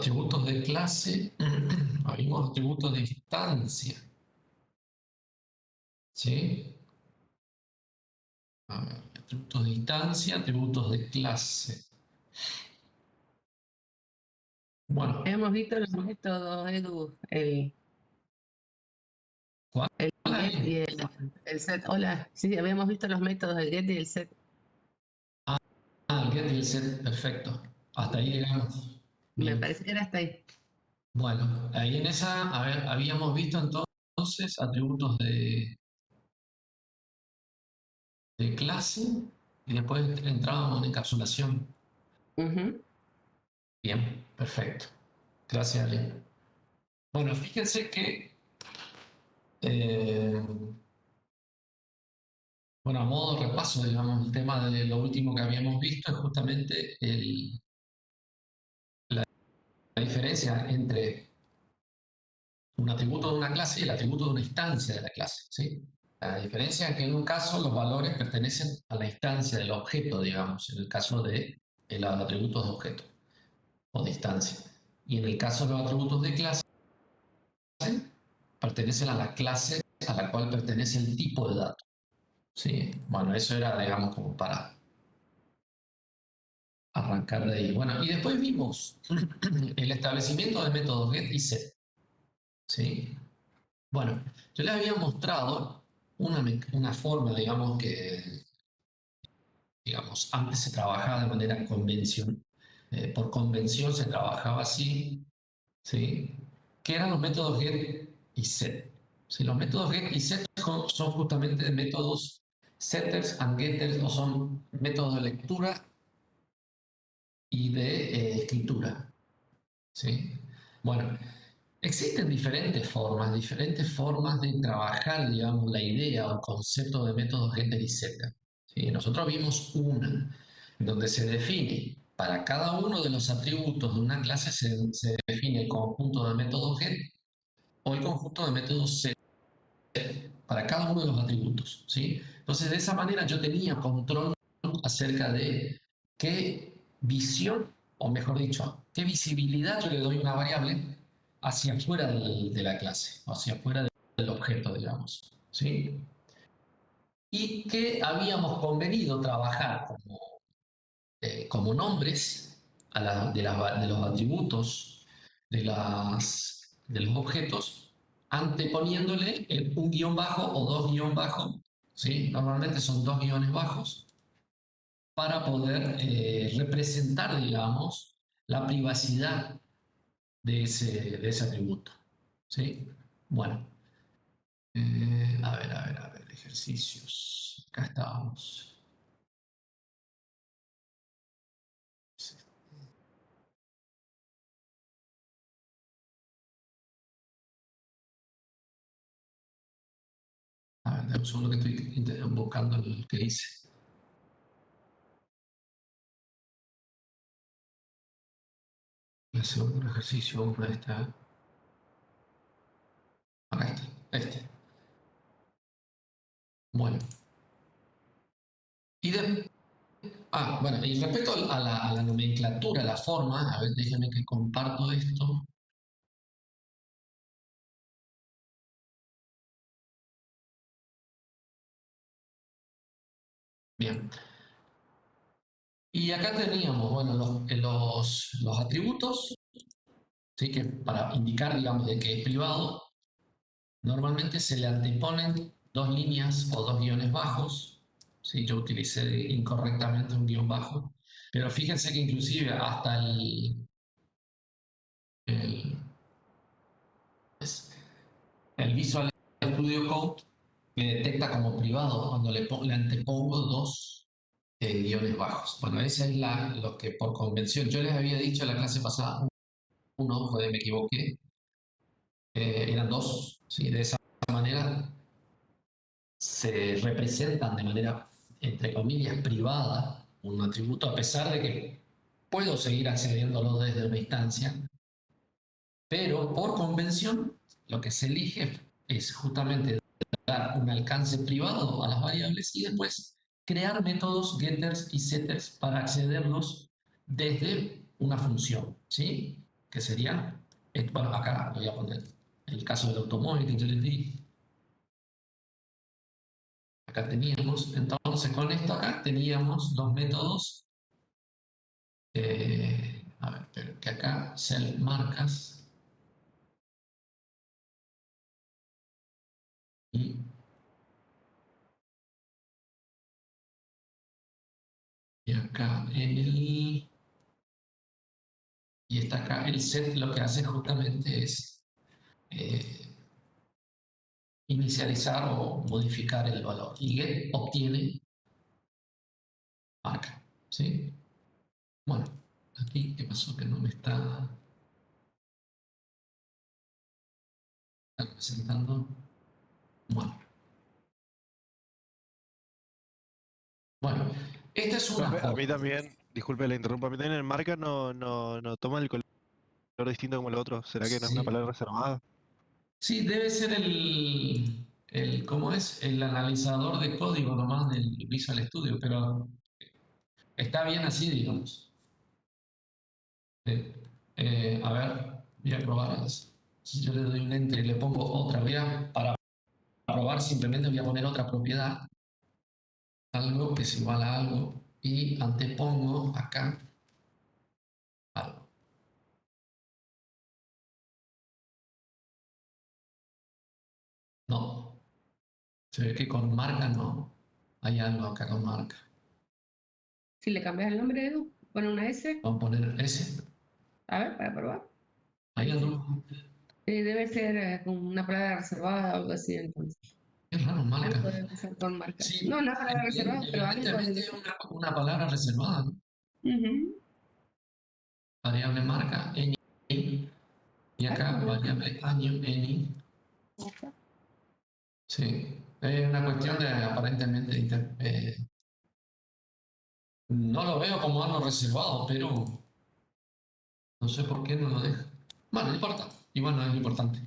atributos de clase, habíamos atributos de instancia. ¿Sí? A ver, atributos de instancia, atributos de clase. Bueno. Hemos visto los métodos, Edu, ¿Cuál el get y hay? el set. Hola, sí, habíamos visto los métodos del get y el set. Ah, el get y el set, perfecto. Hasta ahí llegamos. Me Bien. parece que era hasta ahí. Bueno, ahí en esa, a ver, habíamos visto entonces atributos de clase y después entrábamos en encapsulación. Ujú. Bien, perfecto. Gracias, Ale. Bueno, fíjense que, eh, bueno, a modo de repaso, digamos, el tema de lo último que habíamos visto es justamente la diferencia entre un atributo de una clase y el atributo de una instancia de la clase, ¿sí? La diferencia es que en un caso los valores pertenecen a la instancia del objeto, digamos, en el caso de los atributos de objeto o de instancia. Y en el caso de los atributos de clase, pertenecen a la clase a la cual pertenece el tipo de dato. ¿Sí? Bueno, eso era, digamos, como para arrancar de ahí. Bueno, y después vimos el establecimiento de métodos get y set. ¿Sí? Bueno, yo les había mostrado una forma, digamos, que digamos, antes se trabajaba de manera convencional, por convención se trabajaba así, ¿sí? Que eran los métodos get y set. ¿Sí? Los métodos get y set son justamente métodos setters and getters, o son métodos de lectura y de escritura. ¿Sí? Bueno, existen diferentes formas de trabajar, digamos, la idea o el concepto de métodos getter y setter. ¿Sí? Nosotros vimos una, donde se define, para cada uno de los atributos de una clase se define el conjunto de métodos get o el conjunto de métodos set para cada uno de los atributos. ¿Sí? Entonces, de esa manera yo tenía control acerca de qué visión, o mejor dicho, qué visibilidad yo le doy a una variable hacia afuera de la clase, o hacia afuera del objeto, digamos. ¿Sí? Y que habíamos convenido trabajar como nombres de los atributos de los objetos, anteponiéndole un guión bajo o dos guión bajos, ¿sí? Normalmente son dos guiones bajos, para poder representar, digamos, la privacidad de ese atributo. ¿Sí? Bueno, a ver, ejercicios. Acá estábamos. Sí. A ver, dame un segundo que estoy buscando el que hice. El segundo ejercicio, uno está. Acá está, este. Bueno. Bueno, y respecto a la nomenclatura, a la forma, a ver, déjenme que comparto esto. Bien. Y acá teníamos, bueno, los atributos, ¿sí? Que para indicar, digamos, de que es privado, normalmente se le anteponen dos líneas o dos guiones bajos. ¿Sí? Yo utilicé incorrectamente un guión bajo, pero fíjense que inclusive hasta el, el Visual Studio Code me detecta como privado cuando le antepongo dos guiones bajos. Bueno, esa es lo que por convención, yo les había dicho en la clase pasada, uno, fue, me equivoqué, eran dos, ¿sí? De esa manera se representan de manera, entre comillas, privada un atributo, a pesar de que puedo seguir accediéndolo desde una instancia, pero por convención lo que se elige es justamente dar un alcance privado a las variables y después crear métodos getters y setters para accederlos desde una función, ¿sí? que sería, bueno, acá voy a poner el caso del automóvil que yo les di. Acá teníamos, entonces con esto acá teníamos dos métodos, a ver, pero que acá self marcas y acá y está acá el set, lo que hace justamente es eh, inicializar o modificar el valor y get obtiene marca, ¿sí? Bueno, aquí, ¿qué pasó? Que no me está representando. Bueno, esta es una Profe, a mí forma. también, disculpe la interrumpo, a mí también el marca no toma el color distinto como el otro. ¿Será que no es una Sí, palabra reservada? sí, debe ser ¿cómo es? El analizador de código nomás del Visual Studio, pero está bien así, digamos. A ver, voy a probar. Si yo le doy un enter y le pongo otra, para probar simplemente voy a poner otra propiedad, algo que es igual a algo, y antepongo acá algo. No, se ve que con marca no. Hay algo acá con marca. Si le cambias el nombre, Edu, pone una S, Vamos a poner ese. a ver, para probar. Hay algo. Debe ser con una palabra reservada o algo así, entonces. Es raro, marca. Algo debe ser con marca. No, Sí, una palabra reservada, pero algo evidentemente debe es ser. una palabra reservada, ¿no? Ujú. Variable marca, any, y Ay, acá bueno, variable año, any. acá. Sí, es una cuestión de aparentemente, no lo veo como algo reservado, pero no sé por qué no lo deja. Bueno, no importa, igual no es lo importante.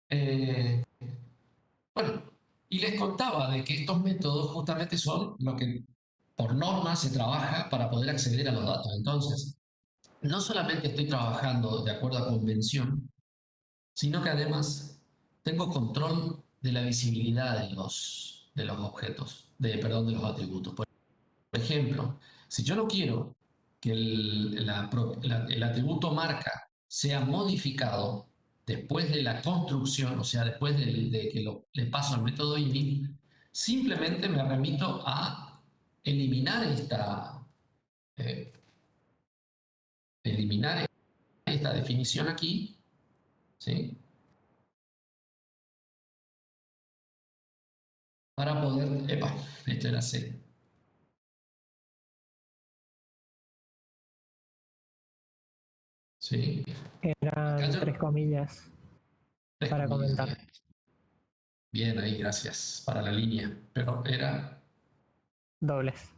Eh, bueno, y les contaba de que estos métodos justamente son lo que por norma se trabaja para poder acceder a los datos. Entonces, no solamente estoy trabajando de acuerdo a convención, sino que además tengo control de la visibilidad de los objetos, perdón, de los atributos. Por ejemplo, si yo no quiero que el atributo marca sea modificado después de la construcción, o sea, después de que le paso al método init, simplemente me remito a eliminar eh, eliminar esta definición aquí, ¿sí? Para poder, esto era C, ¿sí? Acá Eran yo, tres comillas tres para comillas, comentar. bien, bien ahí, gracias para la línea, pero era, Dobles.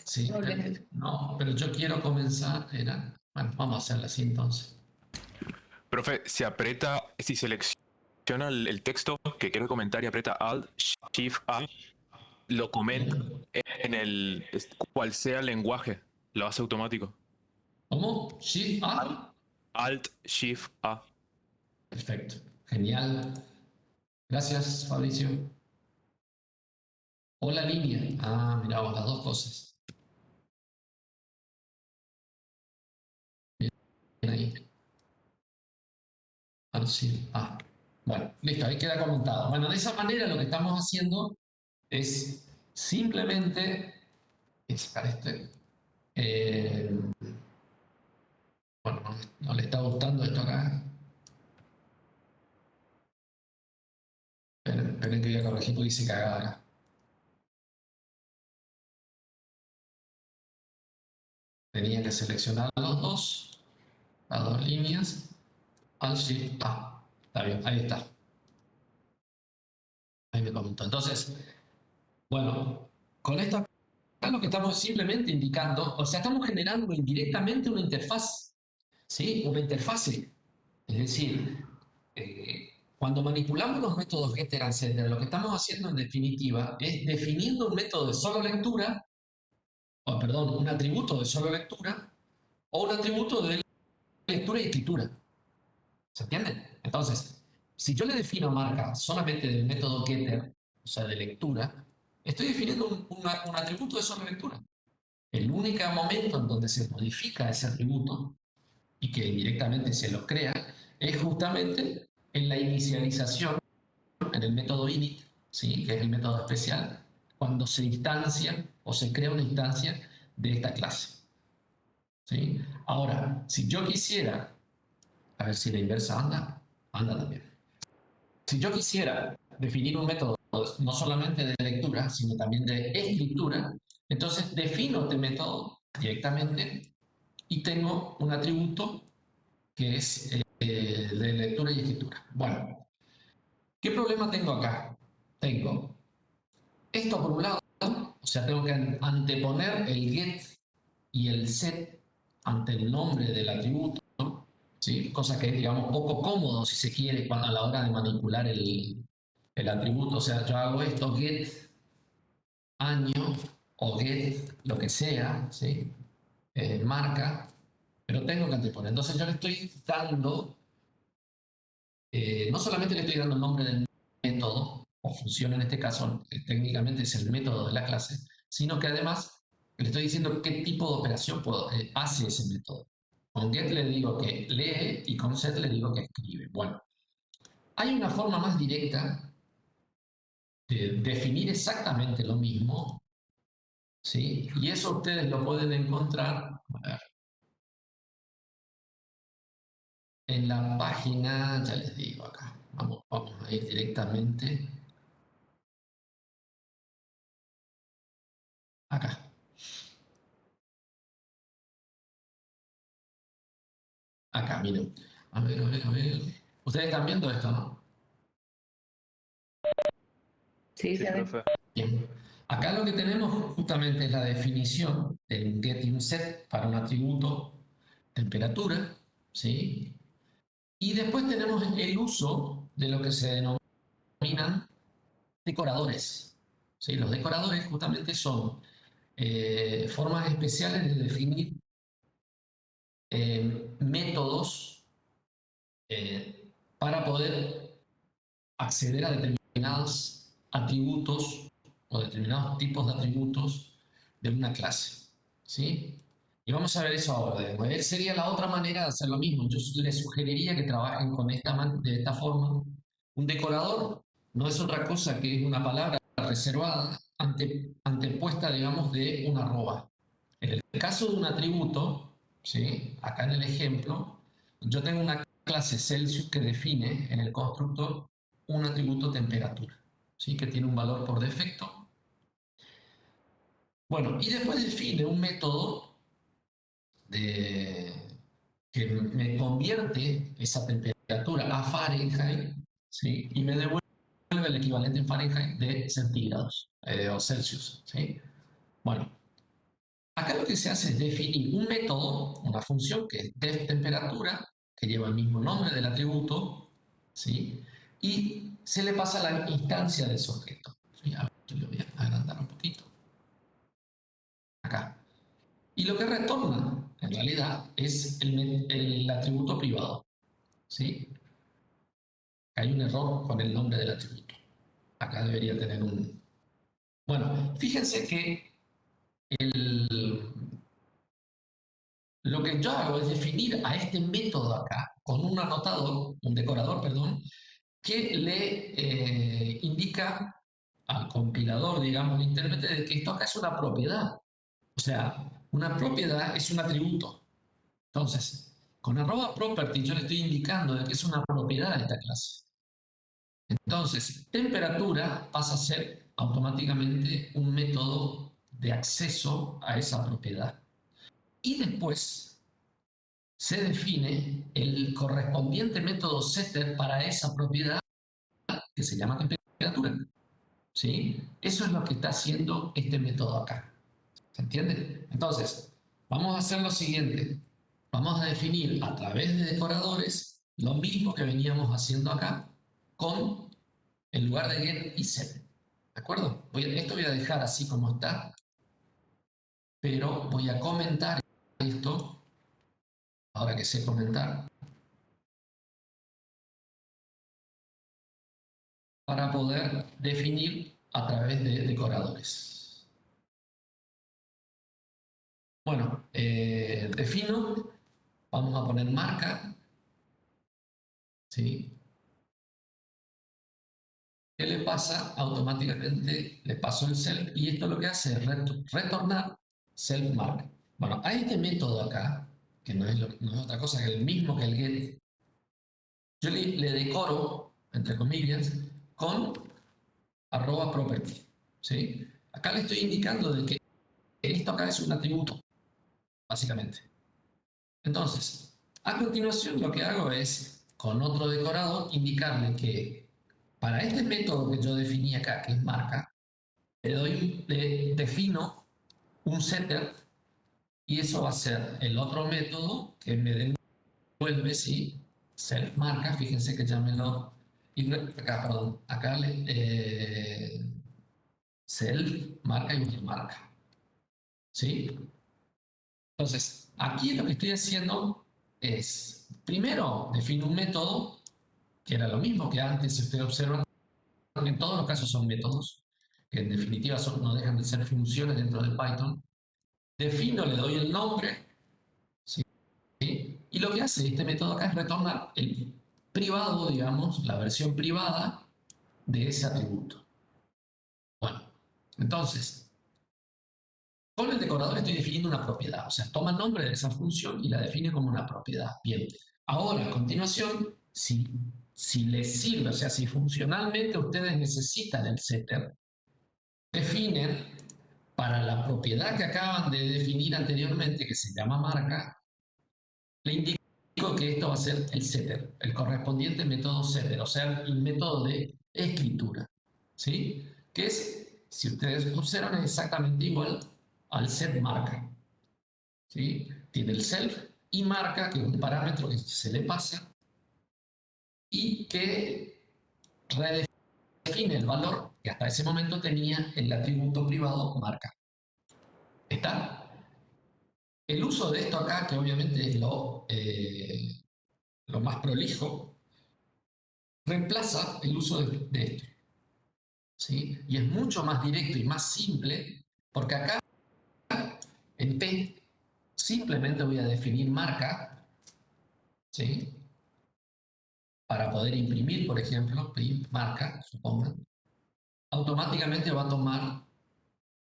sí, Dobles. no, pero yo quiero comenzar, bueno, vamos a hacerla así entonces. Profe, si selecciona el texto que quiere comentar y aprieta Alt, Shift, A, lo comenta Bien. en cual sea el lenguaje, lo hace automático. ¿Cómo? Shift A. Alt, Shift, A. Perfecto, genial. Gracias, Fabricio. O la línea. Ah, miramos las dos cosas. Bien ahí. Alt Shift A. Bueno, listo, ahí queda comentado. Bueno, de esa manera lo que estamos haciendo es simplemente sacar este. Eh, bueno, no le está gustando esto acá. Esperen que voy a corregir porque hice cagada acá. Tenía que seleccionar las dos líneas, Alt Shift A. Está bien, ahí está. Ahí me comentó. Entonces, bueno, con esto acá lo que estamos simplemente indicando, o sea, estamos generando indirectamente una interfaz, ¿sí? Una interfase. Es decir, cuando manipulamos los métodos getter and setter, lo que estamos haciendo en definitiva es definiendo un método de solo lectura, o perdón, un atributo de solo lectura, o un atributo de lectura y escritura. ¿Se entiende? Entonces, si yo le defino marca solamente del método getter, o sea, de lectura, estoy definiendo un atributo de solo lectura. El único momento en donde se modifica ese atributo y que directamente se lo crea es justamente en la inicialización, en el método init, ¿sí? Que es el método especial, cuando se instancia o se crea una instancia de esta clase. ¿Sí? Ahora, si yo quisiera, a ver si la inversa anda, anda también. Si yo quisiera definir un método no solamente de lectura, sino también de escritura, entonces defino este método directamente y tengo un atributo que es de lectura y escritura. Bueno, ¿qué problema tengo acá? Tengo esto por un lado, o sea, tengo que anteponer el get y el set ante el nombre del atributo, ¿sí? Cosa que es, digamos, poco cómodo si se quiere a la hora de manipular el atributo. O sea, yo hago esto, get año o get lo que sea, ¿sí? Marca, pero tengo que anteponer. Entonces yo le estoy dando, no solamente le estoy dando el nombre del método, o función en este caso, técnicamente es el método de la clase, sino que además le estoy diciendo qué tipo de operación hace ese método. Con get le digo que lee y con set le digo que escribe. Bueno, hay una forma más directa de definir exactamente lo mismo, ¿sí? Y eso ustedes lo pueden encontrar, a ver, en la página, ya les digo acá, vamos a ir directamente acá. Acá, miren. A ver, a ver, a ver. Ustedes están viendo esto, ¿no? Sí, Sí, se ve. profe. Bien. Acá lo que tenemos justamente es la definición del get y un set para un atributo temperatura, ¿sí? Y después tenemos el uso de lo que se denominan decoradores, ¿sí? Los decoradores justamente son formas especiales de definir métodos para poder acceder a determinados atributos o determinados tipos de atributos de una clase, ¿sí? Y vamos a ver eso ahora. Sería la otra manera de hacer lo mismo. Yo les sugeriría que trabajen de esta forma. Un decorador no es otra cosa que una palabra reservada antepuesta, digamos, de una arroba. En el caso de un atributo, ¿sí? Acá en el ejemplo, yo tengo una clase Celsius que define en el constructor un atributo temperatura, ¿sí? Que tiene un valor por defecto. Bueno, y después define un método que me convierte esa temperatura a Fahrenheit, ¿sí? Y me devuelve el equivalente en Fahrenheit de centígrados o Celsius, ¿sí? Bueno, acá lo que se hace es definir un método, una función que es def temperatura, que lleva el mismo nombre del atributo, ¿sí? Y se le pasa la instancia de ese objeto. ¿Sí? A ver, yo lo voy a agrandar un poquito. Acá. Y lo que retorna, en realidad, es el atributo privado. ¿Sí? Hay un error con el nombre del atributo. Acá debería tener un... Bueno, fíjense que lo que yo hago es definir a este método acá con un anotador, un decorador, perdón, que le indica al compilador, digamos, al intérprete, de que esto acá es una propiedad. O sea, una propiedad es un atributo. Entonces, con arroba property yo le estoy indicando de que es una propiedad de esta clase. Entonces, temperatura pasa a ser automáticamente un método de acceso a esa propiedad. Y después se define el correspondiente método setter para esa propiedad que se llama temperatura. ¿Sí? Eso es lo que está haciendo este método acá. ¿Se entiende? Entonces, vamos a hacer lo siguiente. Vamos a definir a través de decoradores lo mismo que veníamos haciendo acá con en lugar de get y set. ¿De acuerdo? Esto voy a dejar así como está, pero voy a comentar esto ahora que sé comentar, para poder definir a través de decoradores. Bueno, defino, vamos a poner marca, ¿sí? ¿Qué le pasa? Automáticamente le paso el self y esto lo que hace es retornar self mark. Bueno, a este método acá, que no es otra cosa que el mismo que el get, yo le decoro, entre comillas, con @property, ¿sí? Acá le estoy indicando de que esto acá es un atributo, básicamente. Entonces, a continuación lo que hago es, con otro decorador, indicarle que para este método que yo definí acá, que es marca, le defino un setter y eso va a ser el otro método que me devuelve, ¿sí? Self marca, fíjense que ya me lo... acá, perdón, acá self marca y marca, ¿sí? Entonces, aquí lo que estoy haciendo es, primero defino un método, que era lo mismo que antes, si ustedes observan, en todos los casos son métodos, que en definitiva no dejan de ser funciones dentro de Python. Defino, le doy el nombre, ¿sí? Y lo que hace este método acá es retornar el privado, digamos, la versión privada de ese atributo. Bueno, entonces, con el decorador estoy definiendo una propiedad, o sea, toma el nombre de esa función y la define como una propiedad. Bien, ahora a continuación, si les sirve, o sea, si funcionalmente ustedes necesitan el setter, definen para la propiedad que acaban de definir anteriormente, que se llama marca, le indico que esto va a ser el setter, el correspondiente método setter, o sea, el método de escritura, ¿sí? Que es, si ustedes observan, es exactamente igual al set marca, ¿sí? Tiene el self y marca, que es un parámetro que se le pasa y que redefine el valor que hasta ese momento tenía el atributo privado marca. ¿Está? El uso de esto acá, que obviamente es lo más prolijo, reemplaza el uso de esto, ¿sí? Y es mucho más directo y más simple, porque acá en P simplemente voy a definir marca, ¿sí? Para poder imprimir, por ejemplo, print marca, supongan, automáticamente va a tomar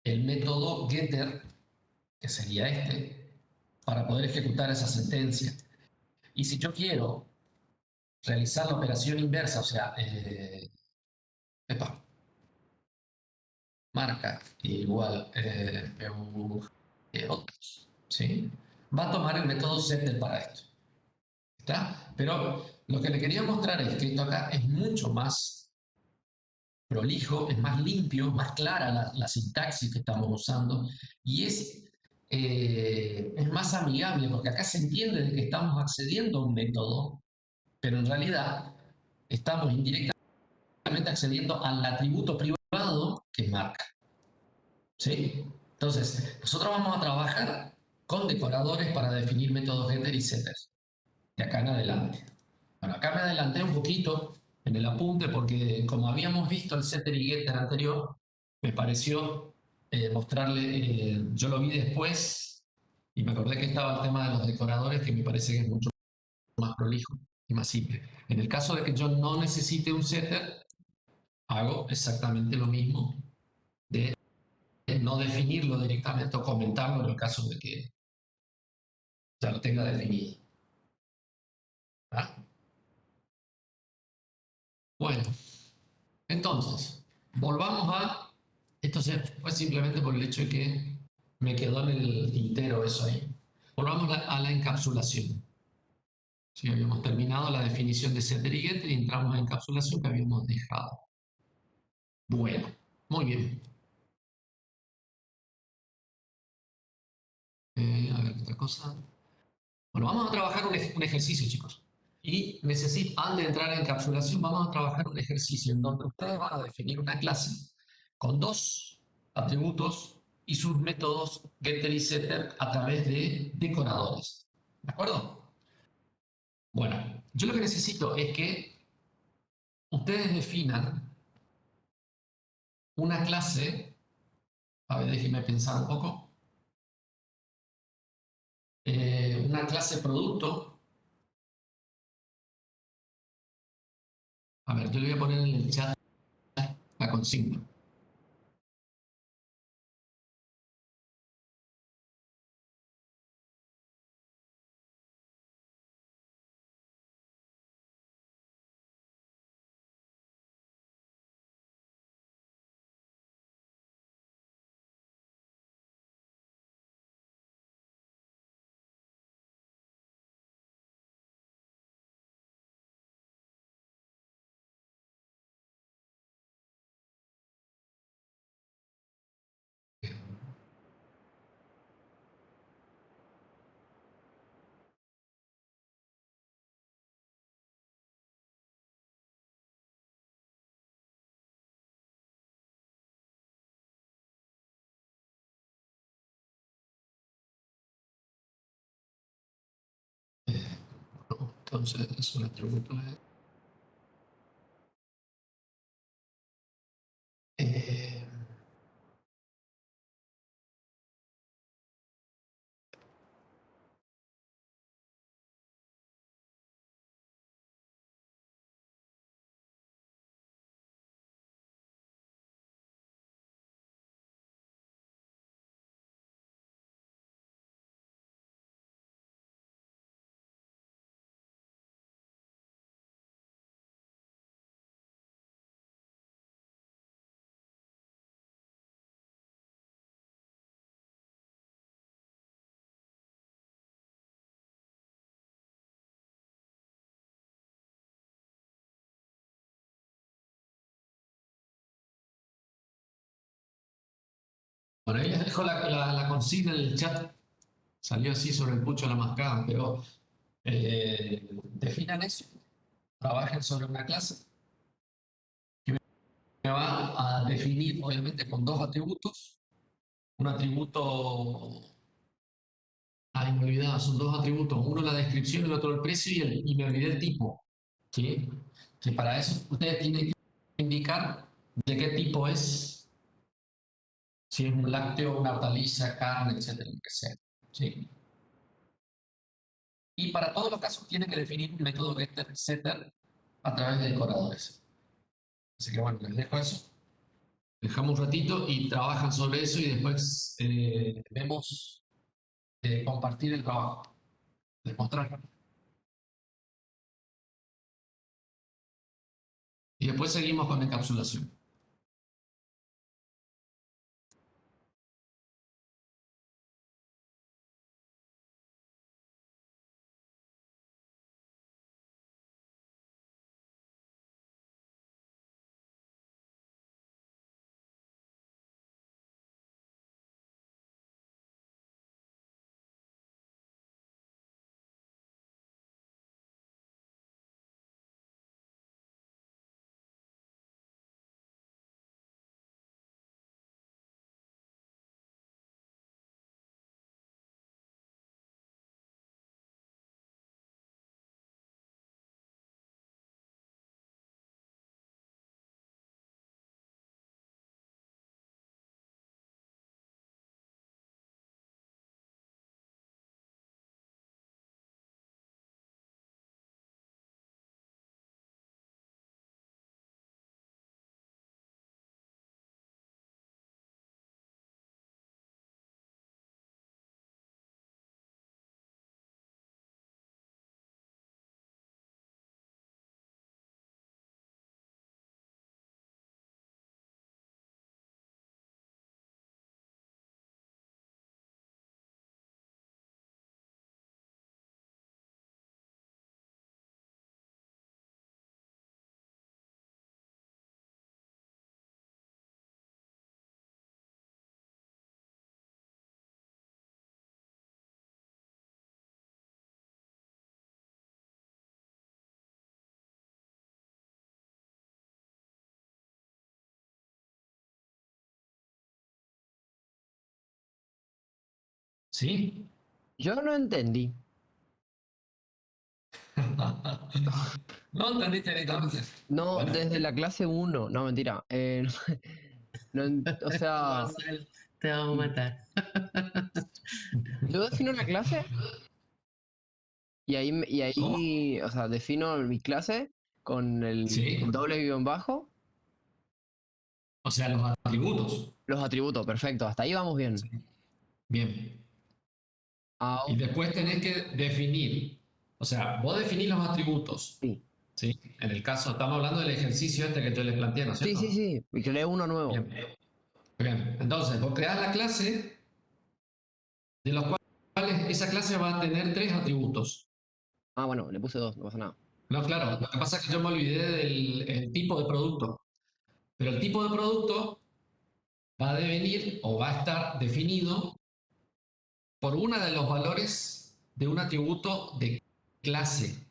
el método getter, que sería este, para poder ejecutar esa sentencia. Y si yo quiero realizar la operación inversa, o sea, marca igual otros, ¿sí? Va a tomar el método setter para esto. ¿Está? Pero lo que le quería mostrar es que esto acá es mucho más prolijo, es más limpio, más clara la sintaxis que estamos usando y es más amigable porque acá se entiende de que estamos accediendo a un método, pero en realidad estamos indirectamente accediendo al atributo privado que es marca. ¿Sí? Entonces, nosotros vamos a trabajar con decoradores para definir métodos getter y setter, de acá en adelante. Bueno, acá me adelanté un poquito en el apunte porque como habíamos visto el setter y getter anterior, me pareció mostrarle, yo lo vi después y me acordé que estaba el tema de los decoradores que me parece que es mucho más prolijo y más simple. En el caso de que yo no necesite un setter, hago exactamente lo mismo de no definirlo directamente o comentarlo en el caso de que ya lo tenga definido. ¿Ah? Bueno, entonces, volvamos a... Esto fue simplemente por el hecho de que me quedó en el tintero eso ahí. Volvamos a la encapsulación. Sí, habíamos terminado la definición de setter y getter y entramos a la encapsulación que habíamos dejado. Bueno, muy bien. A ver, otra cosa. Bueno, vamos a trabajar un ejercicio, chicos. Y antes de entrar en encapsulación, vamos a trabajar un ejercicio en donde ustedes van a definir una clase con dos atributos y sus métodos getter y setter a través de decoradores. ¿De acuerdo? Bueno, yo lo que necesito es que ustedes definan una clase, a ver, déjenme pensar un poco, una clase producto. A ver, yo le voy a poner en el chat la consigna. Entonces, es un atributo. Eh, bueno, ahí les dejo la consigna en el chat. Salió así sobre el pucho de la mascada, pero definan eso. Trabajen sobre una clase que va a definir, obviamente, con dos atributos. Un atributo, ay, me olvidaba, son dos atributos. Uno la descripción y el otro el precio y me olvidé el tipo. ¿Sí? Que para eso ustedes tienen que indicar de qué tipo es, si es un lácteo, una hortaliza, carne, etcétera, lo que sea. ¿Sí? Y para todos los casos tienen que definir un método getter, setter a través de decoradores. Así que bueno, les dejo eso. Dejamos un ratito y trabajan sobre eso y después vemos compartir el trabajo, demostrarlo. Y después seguimos con la encapsulación. ¿Sí? Yo no entendí. No entendiste directamente. No, Bueno. desde la clase 1. No, mentira. O sea, Gonzalo, te vamos a matar. yo defino una clase y ¿Cómo? ahí, o sea, defino mi clase con el Sí. doble guión bajo, O sea, los atributos. los atributos. Perfecto, hasta ahí vamos bien. Sí. Bien. Y Ahora, después tenés que definir. O sea, vos definís los atributos. sí. ¿Sí? En el caso, estamos hablando del ejercicio este que yo les planteé, ¿no es Sí, cierto? sí, sí. Y creé uno nuevo. Bien. Bien. Entonces, vos creás la clase, de los cuales esa clase va a tener 3 atributos. Ah, bueno, le puse 2, no pasa nada. No, claro, lo que pasa es que yo me olvidé del el tipo de producto. Pero el tipo de producto va a devenir o va a estar definido por uno de los valores de un atributo de clase.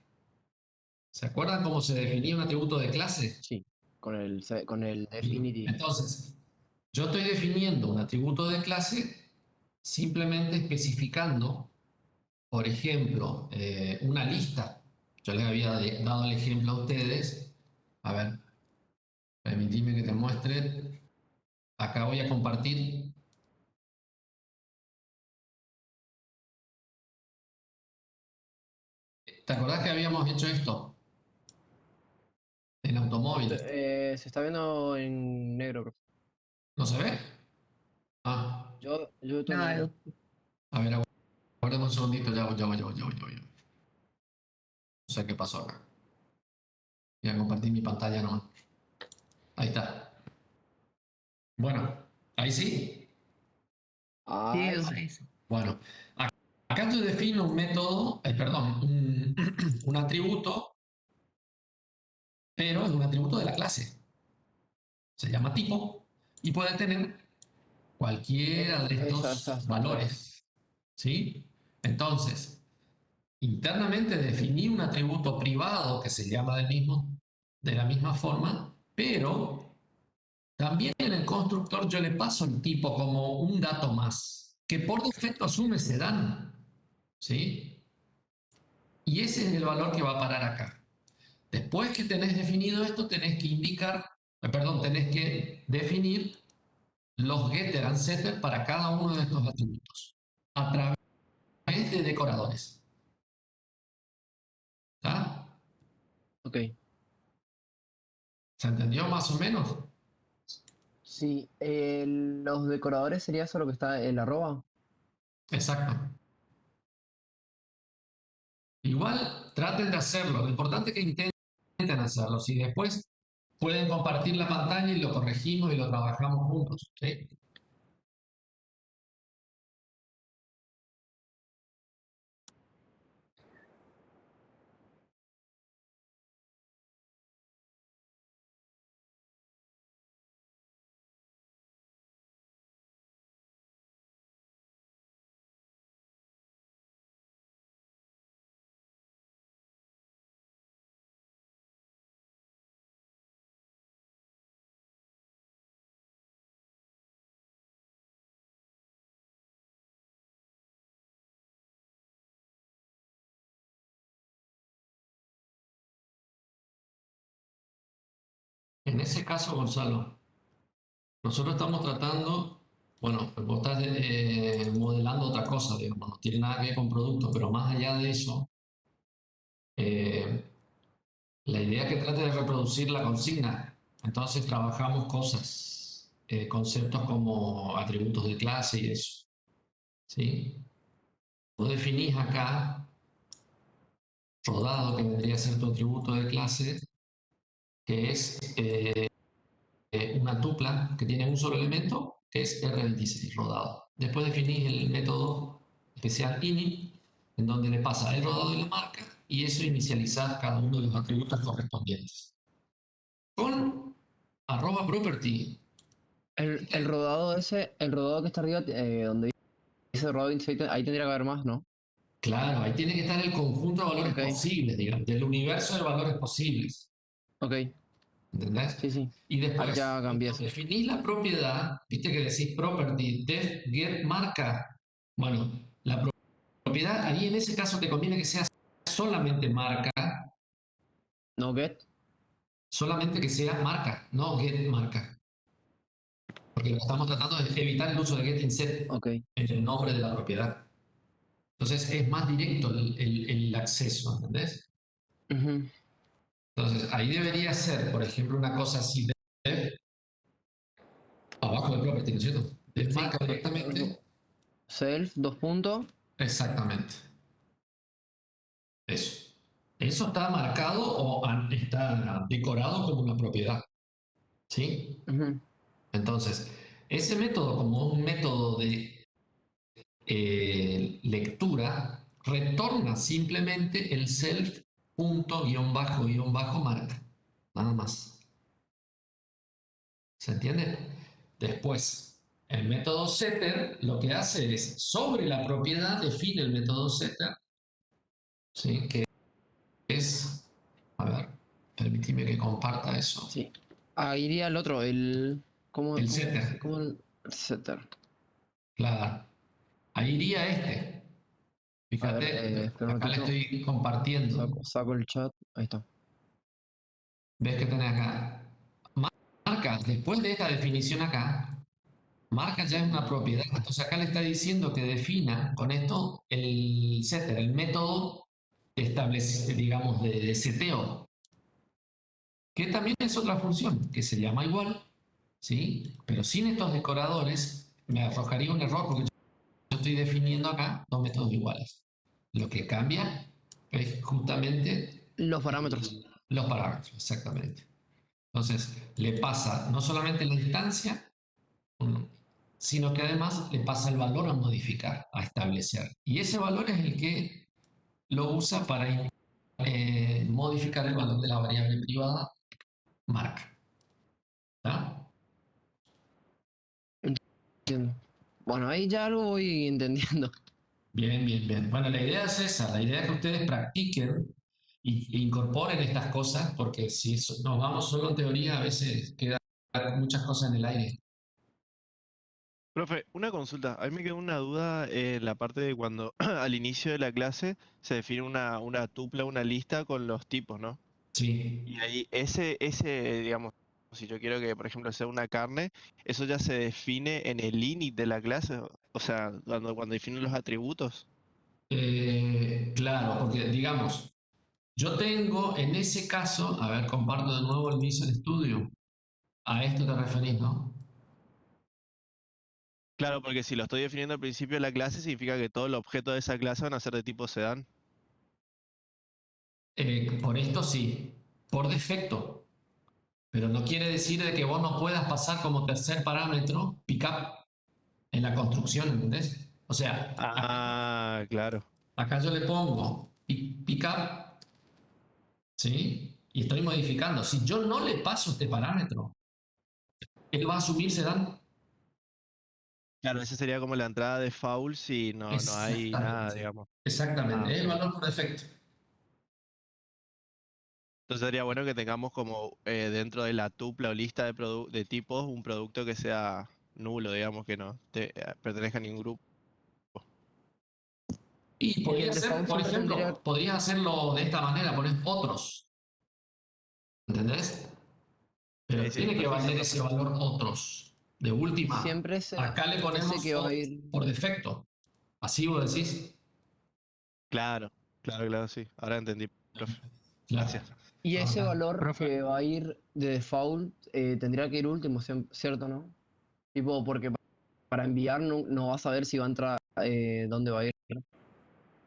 ¿Se acuerdan cómo se definía un atributo de clase? Sí, con el Bien. definity. Entonces, yo estoy definiendo un atributo de clase simplemente especificando, por ejemplo, una lista. Yo les había dado el ejemplo a ustedes. A ver, permitidme que te muestre. Acá voy a compartir. ¿Te acordás que habíamos hecho esto en automóvil? Se está viendo en negro, creo. ¿No se ve? Ah, Yo estoy en No, negro. a ver, aguardemos un segundito, ya voy. No sé qué pasó acá. Voy a compartir mi pantalla nomás. Ahí está. Bueno, ahí sí. Ah, sí, sí. ahí sí. Bueno, acá yo defino un método, perdón, un atributo, pero es un atributo de la clase. Se llama tipo y puede tener cualquiera de estos Esas tres. valores. ¿Sí? Entonces, internamente definí un atributo privado que se llama de la misma forma, pero también en el constructor yo le paso el tipo como un dato más, que por defecto asume ese dan. ¿Sí? Y ese es el valor que va a parar acá. Después que tenés definido esto, tenés que indicar, perdón, tenés que definir los getter and setter para cada uno de estos atributos a través de decoradores. ¿Está? Ok. ¿Se entendió más o menos? Sí, los decoradores sería solo que está el arroba. Exacto. Igual traten de hacerlo. Lo importante es que intenten hacerlo. Si después pueden compartir la pantalla y lo corregimos y lo trabajamos juntos. ¿Sí? En ese caso, Gonzalo, nosotros estamos tratando, bueno, vos estás modelando otra cosa, digamos, no tiene nada que ver con productos, pero más allá de eso, eh, la idea es que trate de reproducir la consigna. Entonces trabajamos cosas, conceptos como atributos de clase y eso. ¿Sí? Vos definís acá, rodado, que vendría a ser tu atributo de clase, que es una tupla que tiene un solo elemento, que es R26, rodado. Después definís el método especial init, en donde le pasa el rodado y la marca, y eso inicializar cada uno de los atributos correspondientes. Con @property. El rodado ese, el rodado que está arriba, donde dice rodado 27, ahí tendría que haber más, ¿no? Claro, ahí tiene que estar el conjunto de valores Ok, posibles, digamos, del universo de valores posibles. ok, ¿Entendés? sí, sí. Y Ahí después, ya cambié cuando eso. definís la propiedad, viste que decís property, def, get, marca. Bueno, la propiedad, ahí en ese caso te conviene que sea solamente marca, No get. solamente que sea marca, no get marca. Porque lo que estamos tratando es evitar el uso de get inset Ok. en el nombre de la propiedad. Entonces es más directo el acceso, ¿entendés? Ujú. Entonces ahí debería ser, por ejemplo, una cosa así de abajo del property, ¿no es cierto? Def marca directamente. Self, dos puntos. Exactamente. Eso. Eso está marcado o está decorado como una propiedad. ¿Sí? Ujú. Entonces, ese método como un método de lectura retorna simplemente el self punto guión bajo marca. Nada más. ¿Se entiende? Después, el método setter lo que hace es, sobre la propiedad, define el método setter, ¿sí? Que es, a ver, permíteme que comparta eso. Sí. Ahí iría el otro, el. El setter, ¿Cómo el setter? claro. Ahí iría este. A ver, Fíjate, espera un acá le ratito. estoy compartiendo. Saco el chat. Ahí está. ¿Ves que tenés acá? Marca, después de esta definición acá, marca ya es una propiedad. Entonces acá le está diciendo que defina con esto el setter, el método establece, digamos, de seteo, que también es otra función, que se llama igual, ¿sí? Pero sin estos decoradores me arrojaría un error porque yo estoy definiendo acá dos métodos iguales. Lo que cambia es justamente Los parámetros. los parámetros, exactamente. Entonces, le pasa no solamente la instancia, sino que además le pasa el valor a modificar, a establecer. Y ese valor es el que lo usa para modificar el valor de la variable privada marca. ¿Está? Entiendo. Bueno, ahí ya lo voy entendiendo. Bien, bien, bien. Bueno, la idea es esa, la idea es que ustedes practiquen e incorporen estas cosas, porque si nos vamos solo en teoría, a veces quedan muchas cosas en el aire. Profe, una consulta. A mí me quedó una duda en la parte de cuando al inicio de la clase se define una tupla, una lista con los tipos, ¿no? Sí. Y ahí digamos, si yo quiero que, por ejemplo, sea una carne, eso ya se define en el init de la clase, o sea, cuando definen los atributos. Claro, porque digamos, yo tengo en ese caso, a ver, comparto de nuevo el Visual Studio. A esto te referís, ¿no? Claro, porque si lo estoy definiendo al principio de la clase, significa que todos los objetos de esa clase van a ser de tipo sedán. Por esto sí, por defecto. Pero no quiere decir de que vos no puedas pasar como tercer parámetro pickup en la construcción, ¿entendés? O sea, Ah, claro. acá yo le pongo pickup, ¿sí? Y estoy modificando. Si yo no le paso este parámetro, él va a asumir sedán. Claro, esa sería como la entrada de foul si no hay nada, Exactamente. digamos. Exactamente. Ah, Es el ok. valor por defecto. Entonces sería bueno que tengamos como dentro de la tupla o lista de tipos un producto que sea nulo, digamos, que no pertenezca a ningún grupo. Y Y podría el ser, default por siempre tendría. ejemplo, podrías hacerlo de esta manera, poner otros. ¿Entendés? Pero Sí, tiene que perfecto, valer profe. ese valor otros. De Y última, siempre ese, acá le ese ponemos que va a otros ir. por defecto. Así vos decís. Claro, claro, sí. Ahora entendí, profe. Claro. Gracias. Y ese Ahora, valor Profe, que va a ir de default tendría que ir último, ¿cierto, no? Tipo, porque para enviar no vas a ver si va a entrar dónde va a ir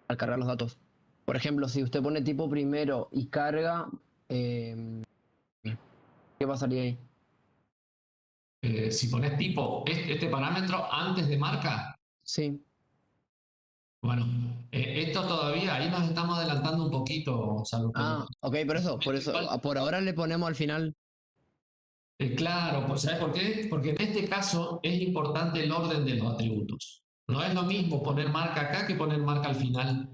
al cargar los datos. Por ejemplo, si usted pone tipo primero y carga, eh, ¿qué pasaría ahí? si pones tipo este parámetro antes de marca, Sí. bueno, esto todavía, ahí nos estamos adelantando un poquito, Salud, pero Ah, ok, por eso, igual, por ahora le ponemos al final. claro, pues, ¿sabes por qué? Porque en este caso es importante el orden de los atributos. No es lo mismo poner marca acá que poner marca al final,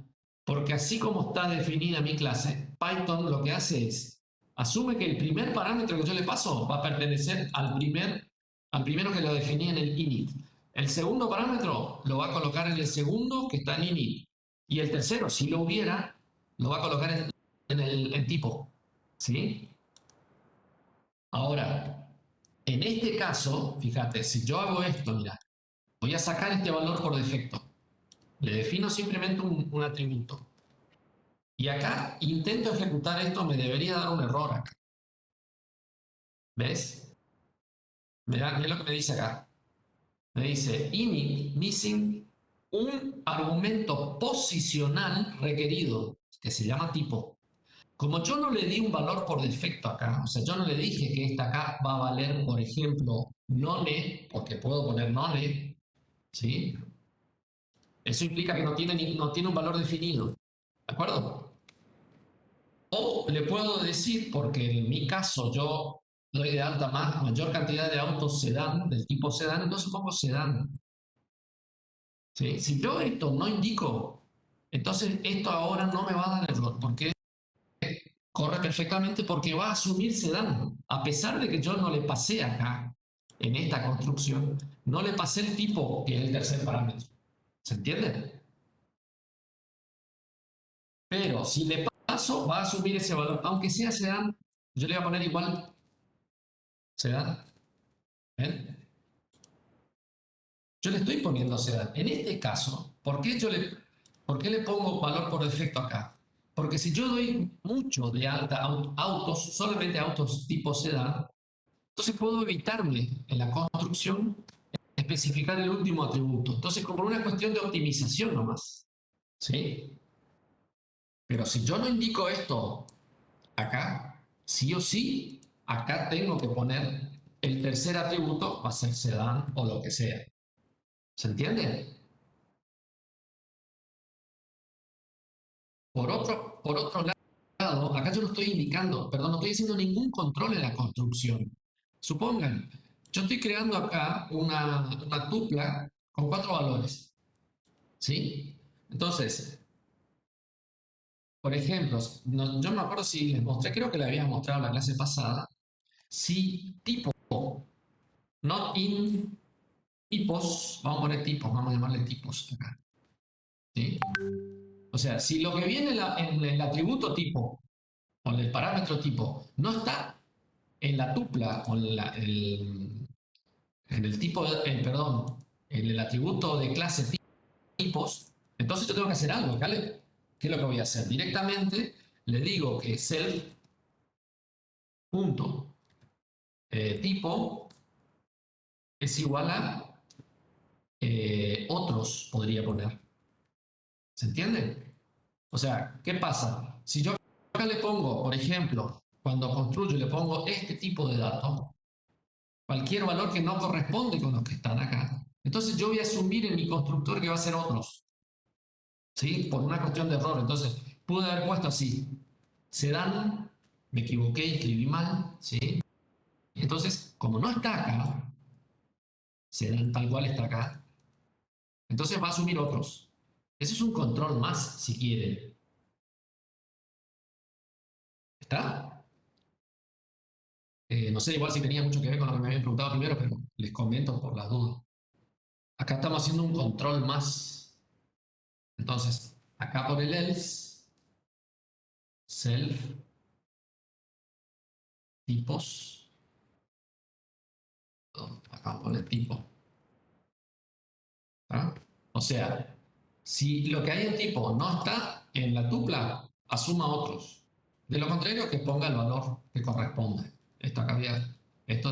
porque así como está definida mi clase, Python lo que hace es, asume que el primer parámetro que yo le paso va a pertenecer al primero que lo definí en el init. El segundo parámetro lo va a colocar en el segundo que está en init. Y el tercero, si lo hubiera, lo va a colocar en tipo, ¿sí? Ahora, en este caso, fíjate, si yo hago esto, mira, voy a sacar este valor por defecto. Le defino simplemente un atributo. Y acá intento ejecutar esto, me debería dar un error acá. ¿Ves? Mirá lo que me dice acá. Me dice init missing un argumento posicional requerido, que se llama tipo. Como yo no le di un valor por defecto acá, o sea, yo no le dije que esta acá va a valer, por ejemplo, none, porque puedo poner none, ¿sí? Eso implica que no tiene un valor definido, ¿de acuerdo? O le puedo decir, porque en mi caso yo doy de alta mayor cantidad de autos sedán, del tipo sedán, entonces pongo sedán. ¿Sí? Si yo esto no indico, entonces esto ahora no me va a dar error, porque corre perfectamente porque va a asumir sedán. A pesar de que yo no le pasé acá, en esta construcción, no le pasé el tipo, que es el tercer parámetro. ¿Se entiende? Pero si le paso, va a asumir ese valor, aunque sea sedán, yo le voy a poner igual sedán. ¿Ven? Yo le estoy poniendo sedán. En este caso, ¿por qué le pongo valor por defecto acá? Porque si yo doy mucho de alta autos, solamente autos tipo sedán, entonces puedo evitarme en la construcción especificar el último atributo. Entonces, como una cuestión de optimización nomás. ¿Sí? Pero si yo no indico esto acá, sí o sí, acá tengo que poner el tercer atributo, va a ser sedán o lo que sea. ¿Se entiende? Por otro lado, acá yo no estoy indicando, perdón, no estoy haciendo ningún control en la construcción. Supongan, yo estoy creando acá una tupla con 4 valores. ¿Sí? Entonces, por ejemplo, yo no me acuerdo si les mostré, creo que le había mostrado en la clase pasada, si tipo not in tipos, vamos a poner tipos, vamos a llamarle tipos acá. ¿Sí? O sea, si lo que viene en el atributo tipo o en el parámetro tipo no está en la tupla o en el tipo, perdón, en el atributo de clase tipos, entonces yo tengo que hacer algo, ¿vale? ¿Qué es lo que voy a hacer? Directamente le digo que self punto tipo es igual a otros, podría poner. ¿Se entiende? O sea, ¿qué pasa? Si yo acá le pongo, por ejemplo, cuando construyo le pongo este tipo de dato, cualquier valor que no corresponde con los que están acá, entonces yo voy a asumir en mi constructor que va a ser otros. ¿Sí? Por una cuestión de error. Entonces, pude haber puesto así. Se dan, me equivoqué, escribí mal, ¿sí? Entonces, como no está acá, se dan tal cual está acá, entonces va a asumir otros. Ese es un control más, si quieren. ¿Está? No sé igual si tenía mucho que ver con lo que me habían preguntado primero, pero les comento por las dudas. Acá estamos haciendo un control más. Entonces, acá por el else, self, tipos, acá por el tipo. ¿Ah? O sea, si lo que hay en tipo no está en la tupla, asuma otros. De lo contrario, que ponga el valor que corresponde. Esto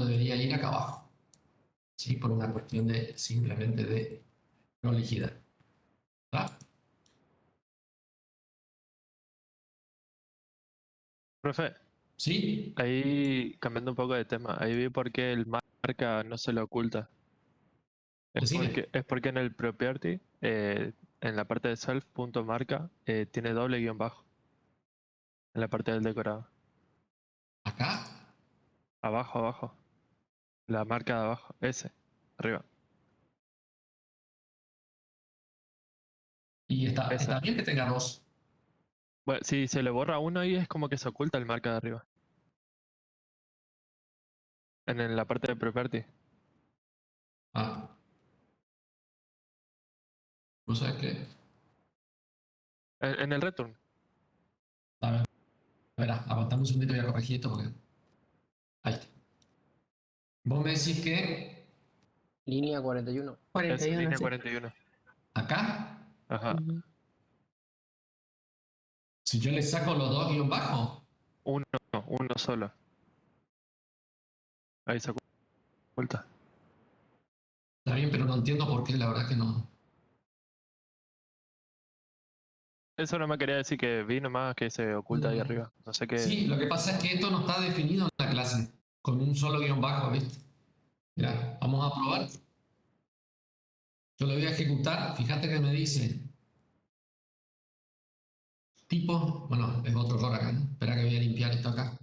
debería ir acá abajo. ¿Sí? Por una cuestión de simplemente de prolijidad. ¿Está? Profe, ¿Sí? ahí cambiando un poco de tema, ahí vi por qué el marca no se lo oculta. Decime. Es porque en el property, en la parte de self.marca, tiene doble guión bajo, en la parte del decorado. Acá. Abajo, abajo. La marca de abajo, ese, arriba. Y está Esa. bien que tenga dos. Bueno, si se le borra uno ahí es como que se oculta el marca de arriba. La parte de property. Ah, no sé qué. En el return. A ver, espera, aguantame un segundito y voy a corregir esto porque... Ahí está. Vos me decís que Línea 41. Esa 41, línea sí. 41. acá, Ajá. Ujú. si yo le saco los dos guión bajos, Uno solo. Ahí se oculta. está bien, pero no entiendo por qué, la verdad que no. Eso no me quería decir que vi nomás que se oculta ahí arriba. No sé qué. Sí, lo que pasa es que esto no está definido en la clase, con un solo guión bajo, ¿viste? Mira, vamos a probar. Yo lo voy a ejecutar, fíjate que me dice tipo, bueno, es otro error acá, ¿no? Espera que voy a limpiar esto acá.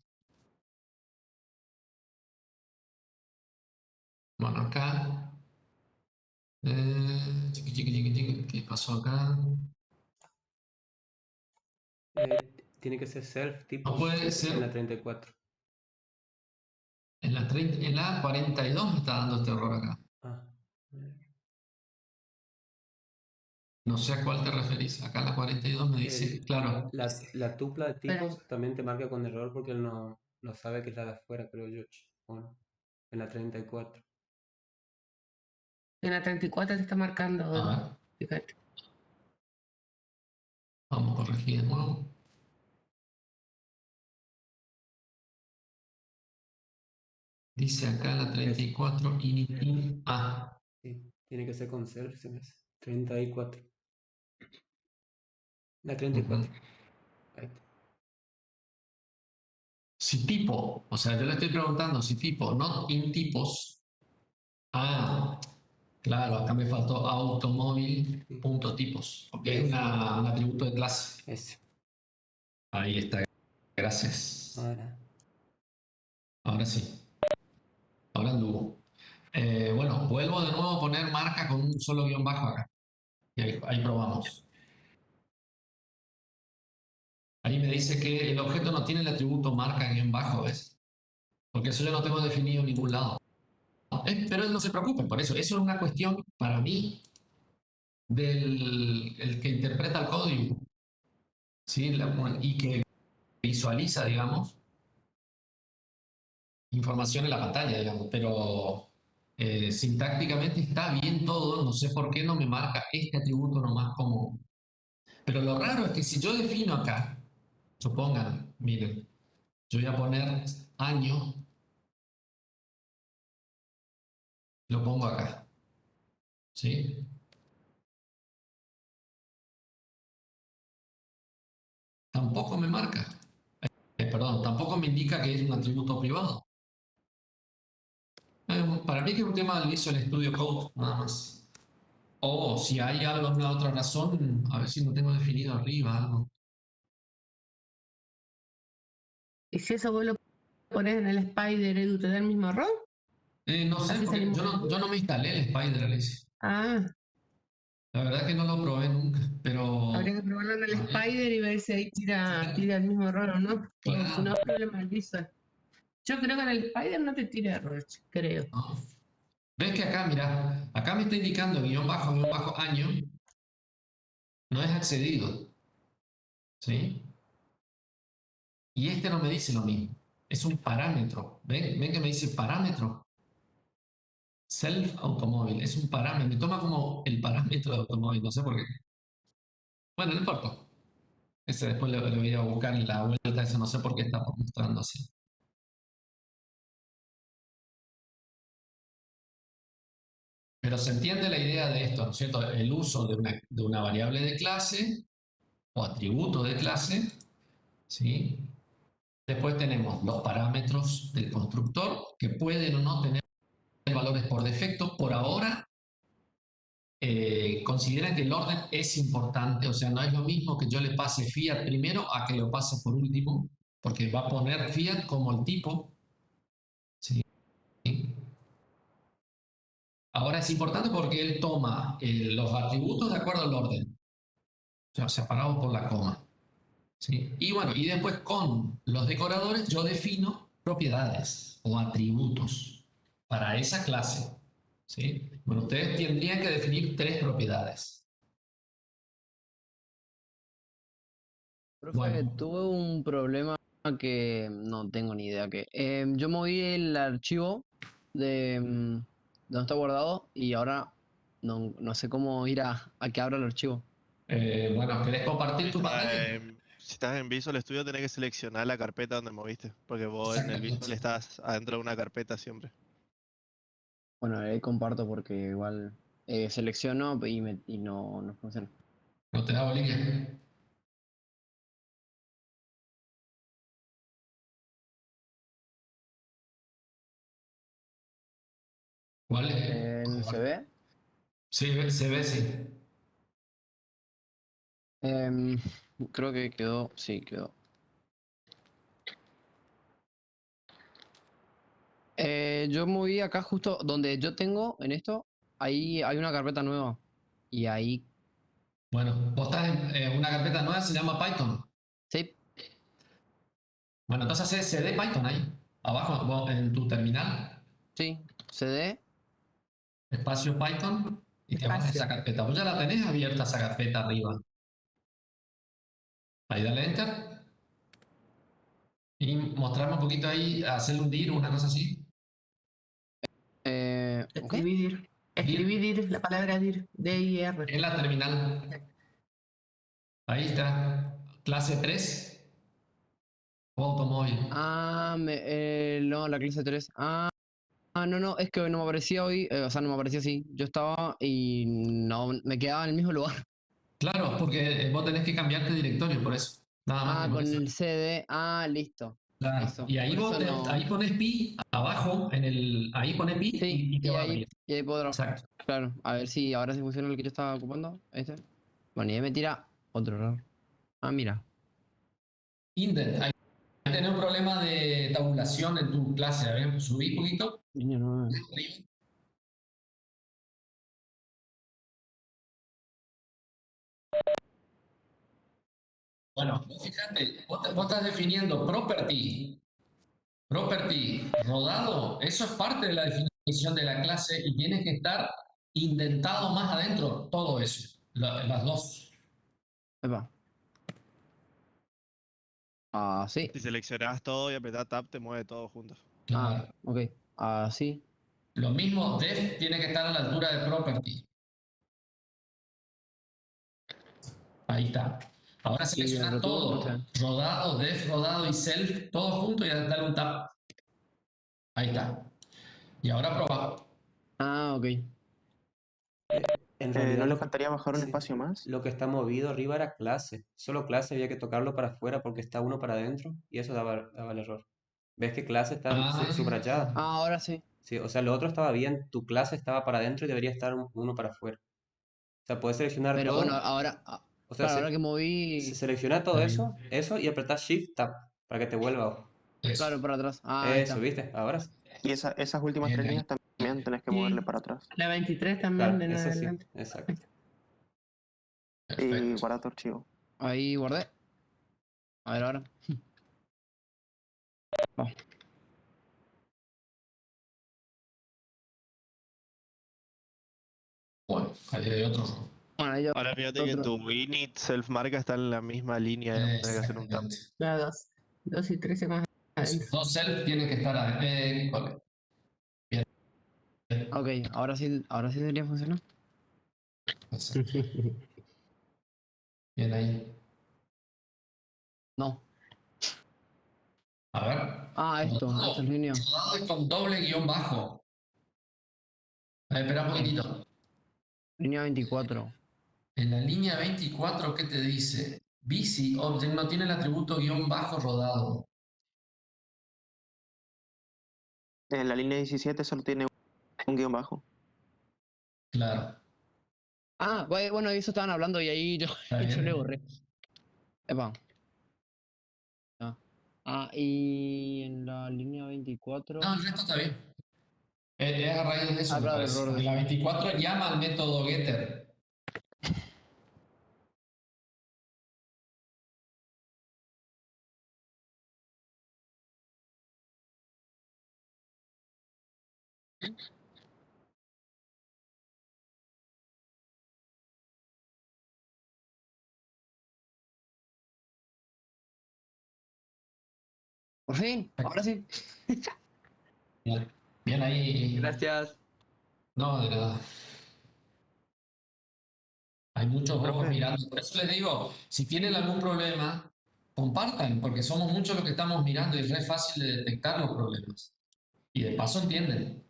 Bueno, acá. Chiqui, ¿qué pasó acá? Tiene que ser self No tipo puede en la ser. 34. En la 42 me está dando este error acá. Ah, No sé a cuál te referís. Acá en la 42 me dice, claro. la tupla de Espera. tipos también te marca con error porque él no sabe que es la de afuera, creo yo. Bueno, en la 34. En la 34 te está marcando, A ver, fíjate. vamos a corregir de nuevo. Dice acá en la 34, in. Ah, Sí, tiene que ser con self, se me hace. 34. La 34. Ahí está. si tipo, o sea, yo le estoy preguntando si tipo, no in tipos. Ah, claro, acá me faltó automóvil Sí, punto tipos, porque es eso. un atributo de clase. Eso. Ahí está, gracias. Ahora. Ahora sí, ahora anduvo. Bueno, vuelvo de nuevo a poner marca con un solo guión bajo acá. Y ahí probamos. Ahí me dice que el objeto no tiene el atributo marca guión bajo, ¿ves? Porque eso yo no tengo definido en ningún lado. Pero no se preocupen por eso. Eso es una cuestión para mí del el que interpreta el código, ¿sí? Y que visualiza, digamos, información en la pantalla, digamos. Pero sintácticamente está bien todo. No sé por qué no me marca este atributo nomás como... Pero lo raro es que si yo defino acá, supongan, miren, yo voy a poner año, lo pongo acá, ¿sí? Tampoco me marca, perdón, tampoco me indica que es un atributo privado. Para mí que es un tema del Visual Studio Code, nada más. O si hay alguna otra razón, a ver si no tengo definido arriba algo. Y si eso vos lo pones en el Spider, Edu, ¿te da el mismo error? No sé, Así porque salimos. yo no me instalé el Spider, Alicia. Ah, La verdad que no lo probé nunca, pero... habría que probarlo en el a ver, Spider y ver si ahí tira el mismo error o no. O si no, claro, problema del Visual. Yo creo que en el Spider no te tira error, creo. ¿no? ¿Ves que acá, mira, acá me está indicando guión bajo año, no es accedido, ¿sí? Y este no me dice lo mismo. Es un parámetro. ¿Ven que me dice parámetro? Self automóvil. Es un parámetro. Me toma como el parámetro de automóvil. No sé por qué. Bueno, no importa. Ese después lo voy a buscar en la vuelta. Eso no sé por qué está mostrando así. Pero se entiende la idea de esto, ¿no es cierto? El uso de una variable de clase o atributo de clase, ¿sí? Después tenemos los parámetros del constructor que pueden o no tener valores por defecto. Por ahora, consideran que el orden es importante, o sea, no es lo mismo que yo le pase fiat primero a que lo pase por último, porque va a poner fiat como el tipo. ¿Sí? Ahora es importante porque él toma los atributos de acuerdo al orden, o sea, separados por la coma. ¿Sí? Y bueno, y después con los decoradores yo defino propiedades o atributos para esa clase. ¿Sí? Bueno, ustedes tendrían que definir tres propiedades. Profe, Bueno, tuve un problema que no tengo ni idea qué. Yo moví el archivo de donde está guardado y ahora no sé cómo ir a que abra el archivo. bueno, ¿querés compartir tu pantalla? Si estás en Visual Studio, tenés que seleccionar la carpeta donde moviste, porque vos en el Visual Exactamente. estás adentro de una carpeta siempre. Bueno, ahí comparto porque igual selecciono y no funciona. No te da bolilla. ¿Cuál es? ¿Se ve? Sí, se ve, sí. Em, Creo que quedó, sí, quedó. Yo moví acá justo donde yo tengo en esto, ahí hay una carpeta nueva. Y ahí, Bueno, vos estás en una carpeta nueva, se llama Python. sí, Bueno, entonces haces cd Python ahí, abajo, en tu terminal, sí, CD. espacio Python, y te vas a esa Espacio. carpeta. Vos ya la tenés abierta esa carpeta arriba. Ahí dale Enter y mostrarme un poquito ahí, hacerle un dir, una cosa así. ¿Ok? Escribí dir. Escribí dir, la palabra dir. D-I-R. En la terminal. Ahí está. Clase 3, automóvil. No, la clase 3. No, es que no me aparecía hoy, o sea, no me aparecía así. Yo estaba y no, me quedaba en el mismo lugar. Claro, porque vos tenés que cambiarte de directorio, por eso. Nada más que por Con eso. el CD. Listo. Claro. Listo. Y ahí Por eso ahí no. pones pi abajo, ahí pones pi Sí, y te va a abrir. y ahí podrá. Exacto. Claro, a ver si ahora sí funciona el que yo estaba ocupando. Este. Bueno, y ahí me tira otro error. Mira. Indent, ahí tenés un problema de tabulación en tu clase. A ver, subí un poquito. Línea 9. Bueno, fíjate, vos estás definiendo property rodado, eso es parte de la definición de la clase y tiene que estar indentado más adentro, todo eso, las dos. Epa. Sí. Si seleccionás todo y apretás Tab, te mueve todo junto. Claro. Ok. Sí. Lo mismo, def tiene que estar a la altura de property. Ahí está. Ahora Y el selecciona return no todo, está. rodado, def, rodado y self, todo junto y dale un tab. Ahí está. Y ahora proba. Ok. En realidad ¿No le faltaría bajar un sí, espacio más? lo que está movido arriba era clase. Solo clase había que tocarlo para afuera porque está uno para adentro y eso daba el error. ¿Ves que clase está Ah, subrayada? Ahora sí. Sí, o sea, lo otro estaba bien, tu clase estaba para adentro y debería estar uno para afuera. O sea, puedes seleccionar Pero bueno, todo, ahora. o sea, Claro, ahora que se moví. selecciona todo está bien. eso y apretás Shift Tab para que te vuelva abajo. Eso. Claro, para atrás. Ahí Eso, está. ¿viste? Ahora sí. Y esas últimas Bien tres ahí. líneas también tenés que moverle Sí. para atrás. La 23 también Claro, en ese sí, adelante. exacto. Y Perfecto. guarda tu archivo. Ahí guardé. A ver ahora. Vamos. Bueno, ahí hay otro. Bueno, ahí yo. Ahora fíjate que Otro. tu init self marca está en la misma línea y vamos a tener que hacer un tab. Exactamente. La 2. 2 y 13 más adentro. Dos self tienen que estar adentro. Bien. Ok, ahora sí debería funcionar. Exacto. Bien ahí. No. A ver. Esto es línea. Rodado es con doble guión bajo. A ver, espera un poquitito. Línea 24. En la línea 24, ¿qué te dice? Busy Object no tiene el atributo guión bajo rodado. En la línea 17 solo tiene un guión bajo. Claro. Bueno, eso estaban hablando y ahí yo, Está yo le bien. borré. Epa. Ya. Y en la línea 24. No, el resto está bien. Es a raíz de eso, me Claro, el parece. error de Porque la eso. 24 llama al método getter. Por fin, ahora sí. Bien, bien ahí. Gracias. No, de nada. Hay muchos ojos Profe, mirando. Por eso les digo, si tienen algún problema, compartan, porque somos muchos los que estamos mirando y es re fácil de detectar los problemas. Y de paso entienden,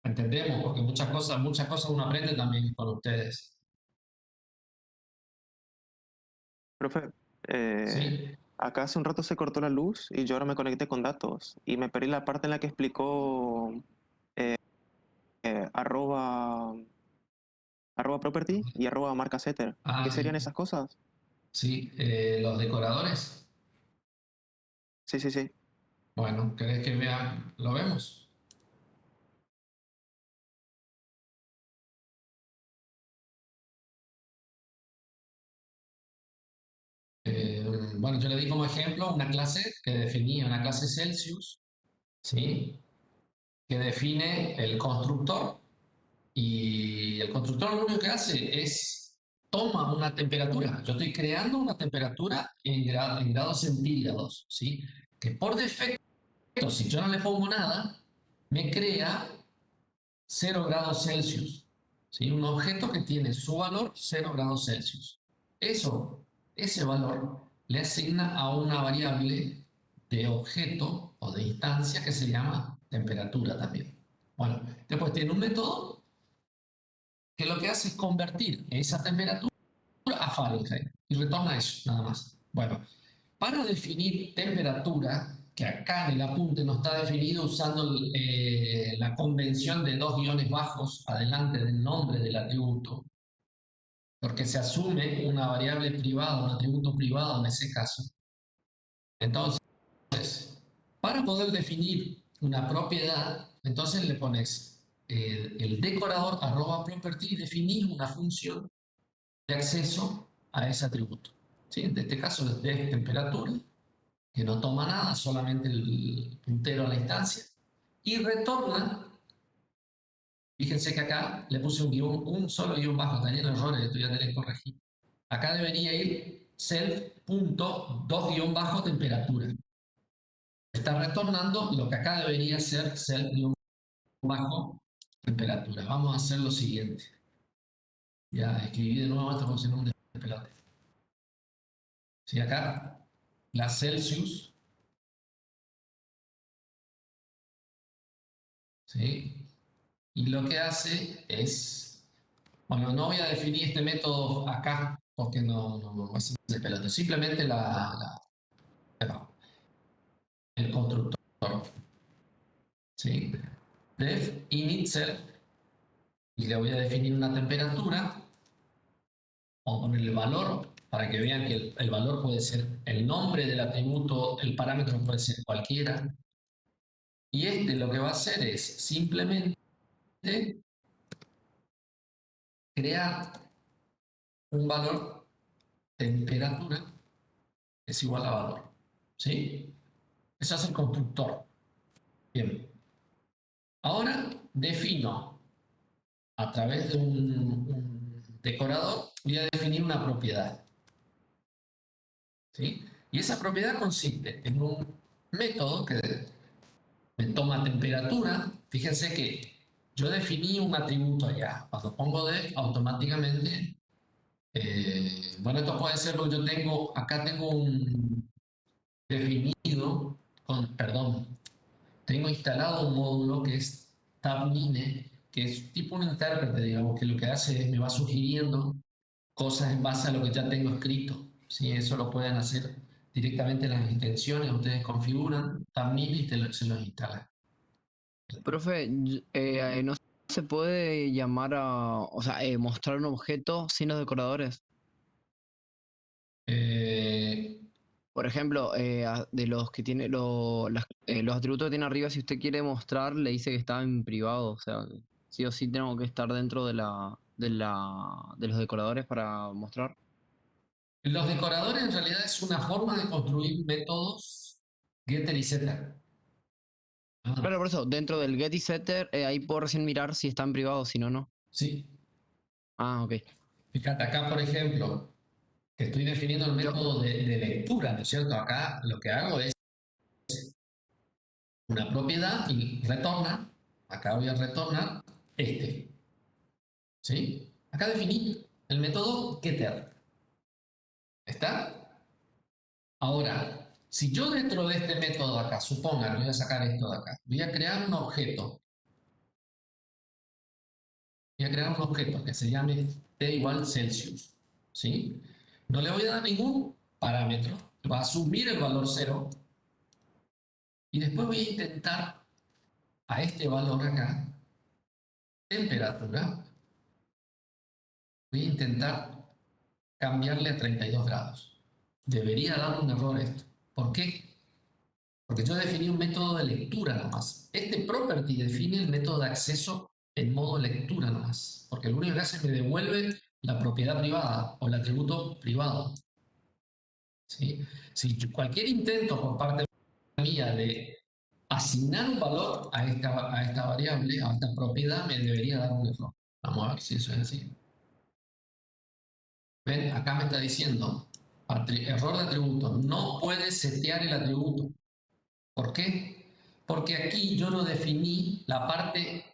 entendemos, porque muchas cosas uno aprende también con ustedes. profe, ¿Sí? acá hace un rato se cortó la luz y yo ahora me conecté con datos y me perdí la parte en la que explicó arroba, arroba property y arroba marca setter. Ah, ¿Qué serían sí. esas cosas? Sí, los decoradores. Sí, sí, sí. Bueno, ¿querés que vean? ¿Lo vemos? Bueno, yo le di como ejemplo una clase que definía una clase Celsius, ¿sí? Que define el constructor y el constructor lo único que hace es toma una temperatura. Yo estoy creando una temperatura en grados centígrados, ¿sí? Que por defecto, si yo no le pongo nada, me crea 0 grados Celsius, ¿sí? Un objeto que tiene su valor 0 grados Celsius. Eso, ese valor le asigna a una variable de objeto o de instancia que se llama temperatura también. Bueno, después tiene un método que lo que hace es convertir esa temperatura a Fahrenheit y retorna eso, nada más. Bueno, para definir temperatura, que acá en el apunte no está definido usando la convención de 2 guiones bajos adelante del nombre del atributo, porque se asume una variable privada, un atributo privado en ese caso. Entonces, para poder definir una propiedad, entonces le pones el decorador arroba property y definís una función de acceso a ese atributo. ¿Sí? En este caso es de temperatura, que no toma nada, solamente el puntero a la instancia, y retorna. Fíjense que acá le puse un solo guión bajo, está lleno de errores, esto ya tenés que corregir. Acá debería ir self.2-temperatura. Está retornando lo que acá debería ser self-temperatura. Vamos a hacer lo siguiente. Ya escribí de nuevo esto porque si no un despelote. ¿Sí? Acá, la Celsius, ¿sí? Y lo que hace es, bueno, no voy a definir este método acá porque no va a ser de pelota, simplemente el constructor, ¿sí? Def initzer, y le voy a definir una temperatura, o poner el valor para que vean que el valor puede ser el nombre del atributo, el parámetro puede ser cualquiera, y este lo que va a hacer es simplemente crear un valor temperatura es igual a valor. ¿Sí? Eso es el constructor. Bien. Ahora defino a través de un decorador, voy a definir una propiedad. ¿Sí? Y esa propiedad consiste en un método que me toma temperatura. Fíjense que yo definí un atributo allá. Cuando pongo def, automáticamente, bueno, esto puede ser porque yo tengo, acá tengo un definido, perdón, tengo instalado un módulo que es Tabmine, que es tipo un intérprete, digamos, que lo que hace es me va sugiriendo cosas en base a lo que ya tengo escrito. ¿Sí? Eso lo pueden hacer directamente en las extensiones, ustedes configuran Tabmine y se los instalan. Profe, no se puede llamar o sea, mostrar un objeto sin los decoradores. Eh, Por ejemplo, de los que tiene los atributos que tiene arriba, si usted quiere mostrar, le dice que está en privado. O sea, sí o sí tengo que estar dentro de los decoradores para mostrar. los decoradores en realidad es una forma de construir métodos getter y setter. Ah, Claro, por eso, dentro del get y setter, ahí puedo recién mirar si está en privado, si no, no. sí. Ah, ok. Fíjate acá, por ejemplo, que estoy definiendo el Yo- método de lectura, ¿no es cierto? Acá lo que hago es una propiedad y retorna, acá voy a retornar este. ¿Sí? Acá definí el método getter. ¿Está? Ahora, si yo dentro de este método acá, supongan, voy a sacar esto de acá, voy a crear un objeto. Voy a crear un objeto que se llame T igual Celsius. ¿Sí? No le voy a dar ningún parámetro, va a asumir el valor 0 y después voy a intentar a este valor acá, temperatura, voy a intentar cambiarle a 32 grados. Debería dar un error esto. ¿Por qué? Porque yo definí un método de lectura nomás. Este property define el método de acceso en modo lectura nomás. Porque lo único que hace es me devuelve la propiedad privada o el atributo privado. ¿Sí? Si cualquier intento por parte mía de asignar un valor a esta variable, a esta propiedad, me debería dar un error. Vamos a ver si eso es así. ¿Ven? Acá me está diciendo error de atributo. No puedes setear el atributo. ¿Por qué? Porque aquí yo no definí la parte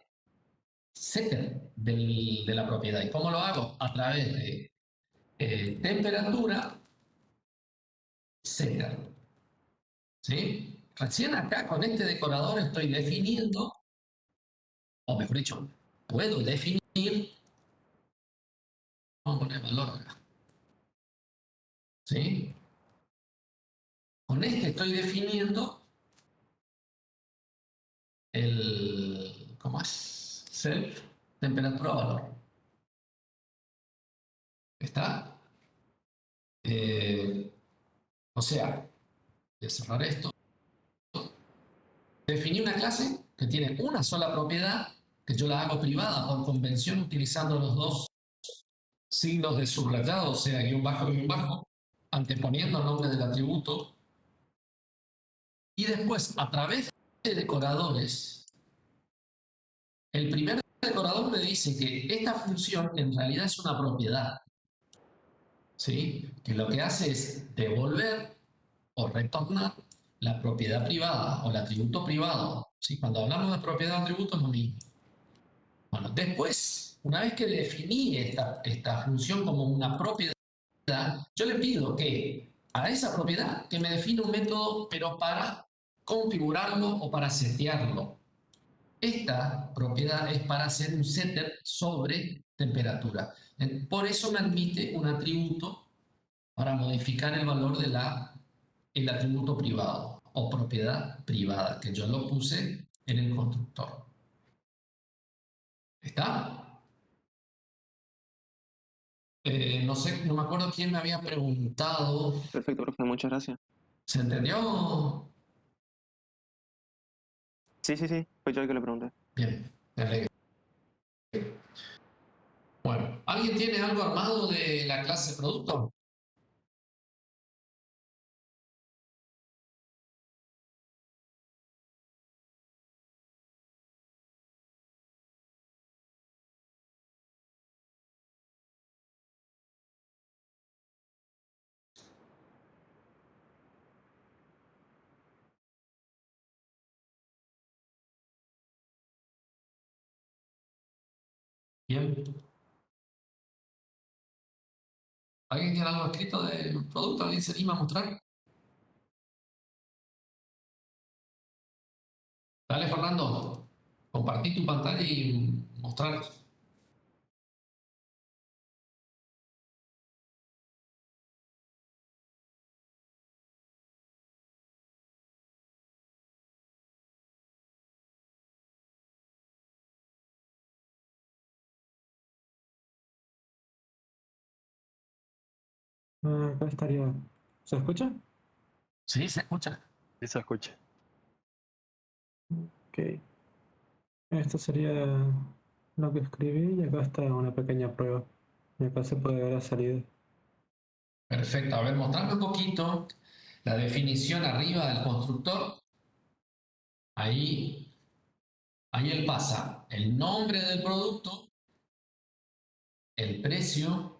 setter de la propiedad. ¿Y cómo lo hago? A través de temperatura setter. ¿Sí? Recién acá con este decorador estoy definiendo, o mejor dicho, puedo definir, vamos a poner valor acá. ¿Sí? Con este estoy definiendo el, ¿cómo es? Self, temperatura valor. ¿Está? O sea, voy a cerrar esto. Definí una clase que tiene una sola propiedad, que yo la hago privada por convención utilizando los dos signos de subrayado, o sea, guión bajo, anteponiendo el nombre del atributo. Y después, a través de decoradores, el primer decorador me dice que esta función en realidad es una propiedad. ¿Sí? Que lo que hace es devolver o retornar la propiedad privada o el atributo privado. ¿Sí? Cuando hablamos de propiedad o atributo es lo mismo. Bueno, después, una vez que definí esta función como una propiedad, yo le pido que a esa propiedad que me define un método, pero para configurarlo o para setearlo. Esta propiedad es para hacer un setter sobre temperatura. Por eso me admite un atributo para modificar el valor del atributo privado o propiedad privada, que yo lo puse en el constructor. ¿Está? No sé, no me acuerdo quién me había preguntado. Perfecto, profe, muchas gracias. ¿Se entendió? Sí, sí, sí, fue yo el que le pregunté. Bien, me alegro. Bueno, ¿alguien tiene algo armado de la clase producto? Bien. ¿Alguien tiene algo escrito del producto? ¿Alguien se anima a mostrar? Dale, Fernando. Compartí tu pantalla y mostrar. Acá estaría. ¿Se escucha? Sí, se escucha. Sí se escucha. Ok. Esto sería lo que escribí y acá está una pequeña prueba. Y acá se puede ver la salida. Perfecto. A ver, mostrame un poquito la definición arriba del constructor. Ahí él pasa el nombre del producto, el precio,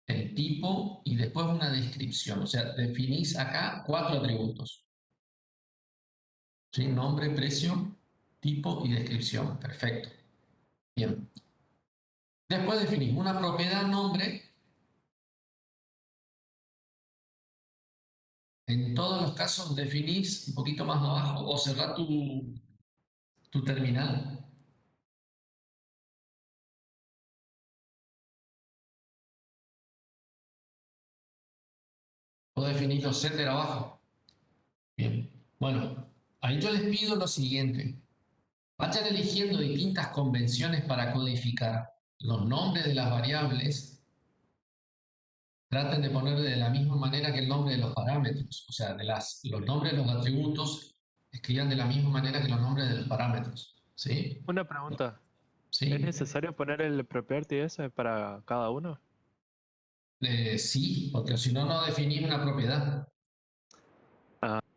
el tipo y después una descripción. O sea, definís acá 4 atributos. ¿Sí? Nombre, precio, tipo y descripción. Perfecto. Bien. Después definís una propiedad nombre. En todos los casos definís un poquito más abajo o cerrá tu terminal. O definís los setter abajo. Bien. Bueno, ahí yo les pido lo siguiente. Vayan eligiendo distintas convenciones para codificar los nombres de las variables. Traten de poner de la misma manera que el nombre de los parámetros. O sea, los nombres de los atributos escriban de la misma manera que los nombres de los parámetros. ¿Sí? Una pregunta. ¿Es Sí. necesario poner el property ese para cada uno? Sí, porque si no, no definís una propiedad.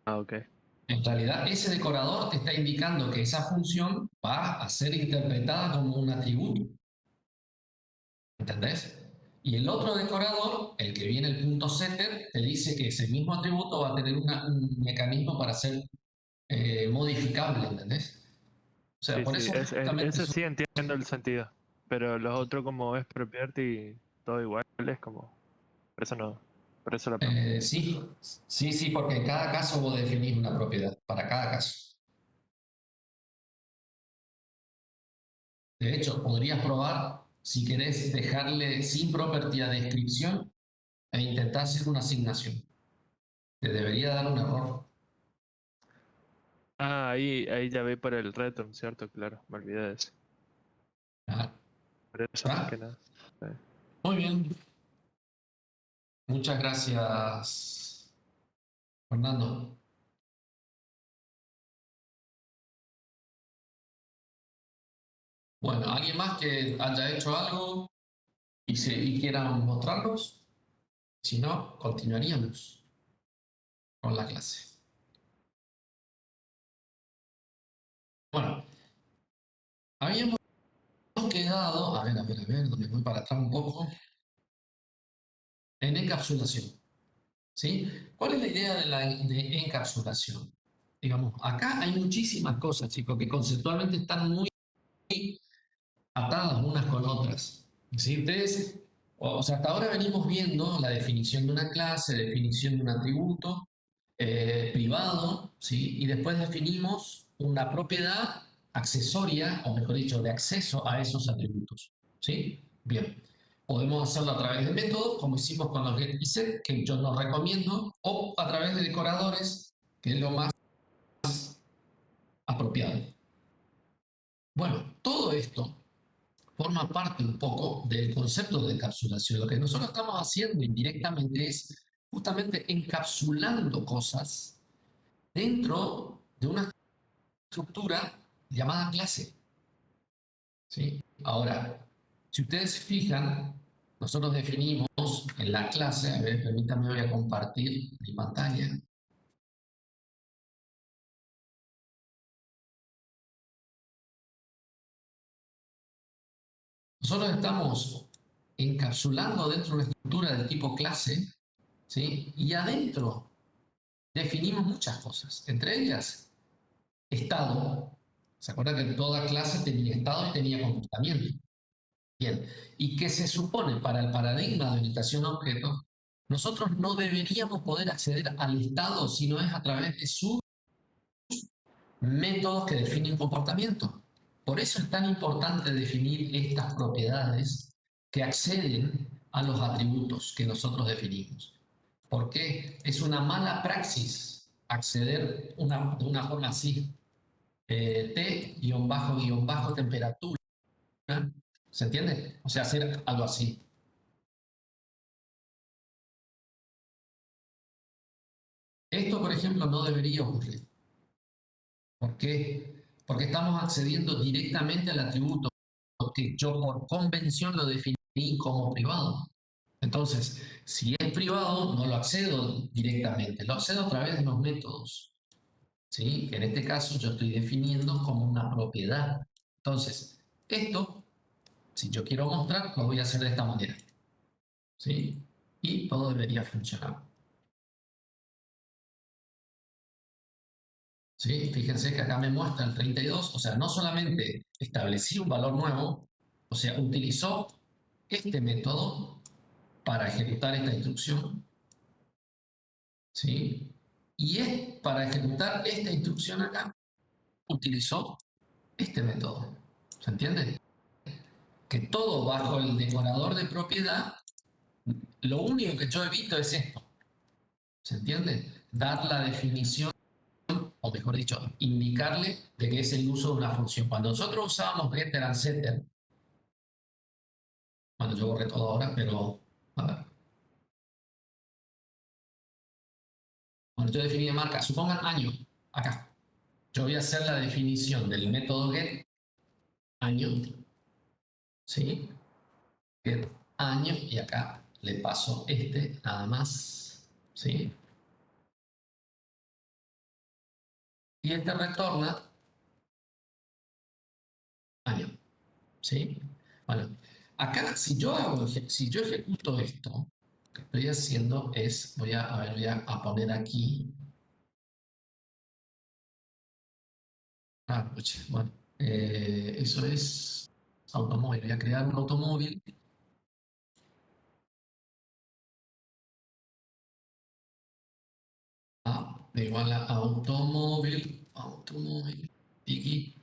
Ok. En realidad, ese decorador te está indicando que esa función va a ser interpretada como un atributo. ¿Entendés? Y el otro decorador, el que viene el punto setter, te dice que ese mismo atributo va a tener un mecanismo para ser modificable, ¿entendés? O sea, Sí, por sí, eso justamente ese sí entiendo el sentido. Pero los otros como es property, todo igual, es como... Por eso no. Por eso la pregunta. sí, sí, porque en cada caso vos definís una propiedad, para cada caso. De hecho, podrías probar, si querés, dejarle sin property a descripción e intentar hacer una asignación. Te debería dar un error. Ahí ya vi por el return, ¿cierto? Claro, me olvidé de eso. Ah, Por eso más que ¿está? nada. Sí. Muy bien. Muchas gracias, Fernando. Bueno, ¿alguien más que haya hecho algo y quiera mostrarnos? Si no, continuaríamos con la clase. Bueno, habíamos quedado, a ver, donde voy para atrás un poco, en encapsulación. ¿Sí? ¿Cuál es la idea de encapsulación? Digamos, acá hay muchísimas cosas, chicos, que conceptualmente están muy atadas unas con otras. ¿Sí? Ustedes, o sea, hasta ahora venimos viendo la definición de una clase, definición de un atributo privado, ¿sí? Y después definimos una propiedad accesoria, o mejor dicho, de acceso a esos atributos. ¿Sí? Bien. Podemos hacerlo a través de métodos, como hicimos con los get y set, que yo no recomiendo, o a través de decoradores, que es lo más apropiado. Bueno, todo esto forma parte un poco del concepto de encapsulación. Lo que nosotros estamos haciendo indirectamente es justamente encapsulando cosas dentro de una estructura llamada clase. ¿Sí? Ahora, si ustedes se fijan, nosotros definimos en la clase, a ver, permítanme, voy a compartir mi pantalla. Nosotros estamos encapsulando dentro de una estructura del tipo clase, ¿sí? Y adentro definimos muchas cosas, entre ellas estado. ¿Se acuerdan que toda clase tenía estado y tenía comportamiento? Bien, y que se supone para el paradigma de orientación a objetos, nosotros no deberíamos poder acceder al estado si no es a través de sus métodos que definen comportamiento. Por eso es tan importante definir estas propiedades que acceden a los atributos que nosotros definimos. Porque es una mala praxis acceder de una forma así. T-temperatura. ¿Se entiende? O sea, hacer algo así. Esto, por ejemplo, no debería ocurrir. ¿Por qué? Porque estamos accediendo directamente al atributo que yo por convención lo definí como privado. Entonces, si es privado, no lo accedo directamente, lo accedo a través de los métodos. ¿Sí? Que en este caso yo estoy definiendo como una propiedad. Entonces, esto, si yo quiero mostrar, lo voy a hacer de esta manera. ¿Sí? Y todo debería funcionar. ¿sí? Fíjense que acá me muestra el 32, o sea, no solamente establecí un valor nuevo, o sea, utilizó este método para ejecutar esta instrucción, ¿sí? Y es para ejecutar esta instrucción acá, utilizó este método. ¿Se entiende? Que todo bajo el decorador de propiedad, lo único que yo evito es esto. ¿Se entiende? Dar la definición, o mejor dicho, indicarle de que es el uso de una función. Cuando nosotros usábamos getter and setter, bueno, yo borré todo ahora, pero a ver. Bueno, yo definí marca, supongan año, acá. Yo voy a hacer la definición del método get, año, ¿sí? Get año, y acá le paso este, nada más, ¿sí? Y este retorna año, ¿sí? Bueno, acá si yo ejecuto esto, lo que estoy haciendo es, voy a poner aquí, bueno, eso es automóvil, voy a crear un automóvil. Igual a automóvil, y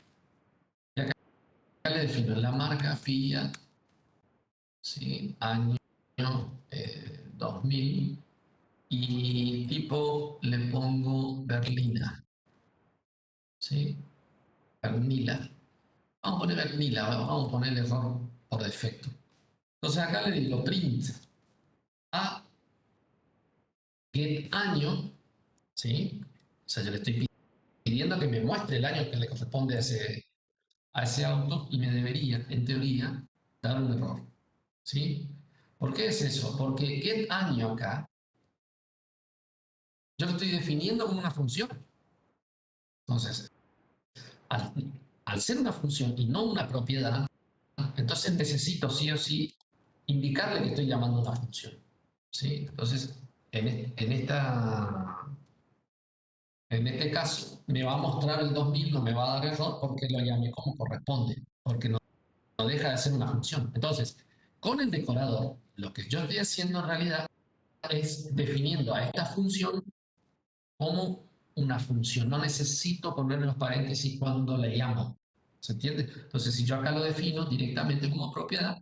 acá le defino la marca Fiat, ¿sí? Año 2000, y tipo le pongo Berlina, ¿sí? Bernila. Vamos a poner Bernila, vamos a poner el error por defecto. Entonces acá le digo print a get año, ¿sí? O sea, yo le estoy pidiendo que me muestre el año que le corresponde a ese auto, y me debería, en teoría, dar un error, ¿sí? ¿Por qué es eso? Porque get año acá, yo lo estoy definiendo como una función. Entonces, al, al ser una función y no una propiedad, entonces necesito sí o sí indicarle que estoy llamando una función, ¿sí? Entonces, en este caso, me va a mostrar el 2000, no me va a dar error porque lo llamé como corresponde, porque no deja de ser una función. Entonces, con el decorador, lo que yo estoy haciendo en realidad es definiendo a esta función como una función. No necesito ponerle los paréntesis cuando la llamo. ¿Se entiende? Entonces, si yo acá lo defino directamente como propiedad,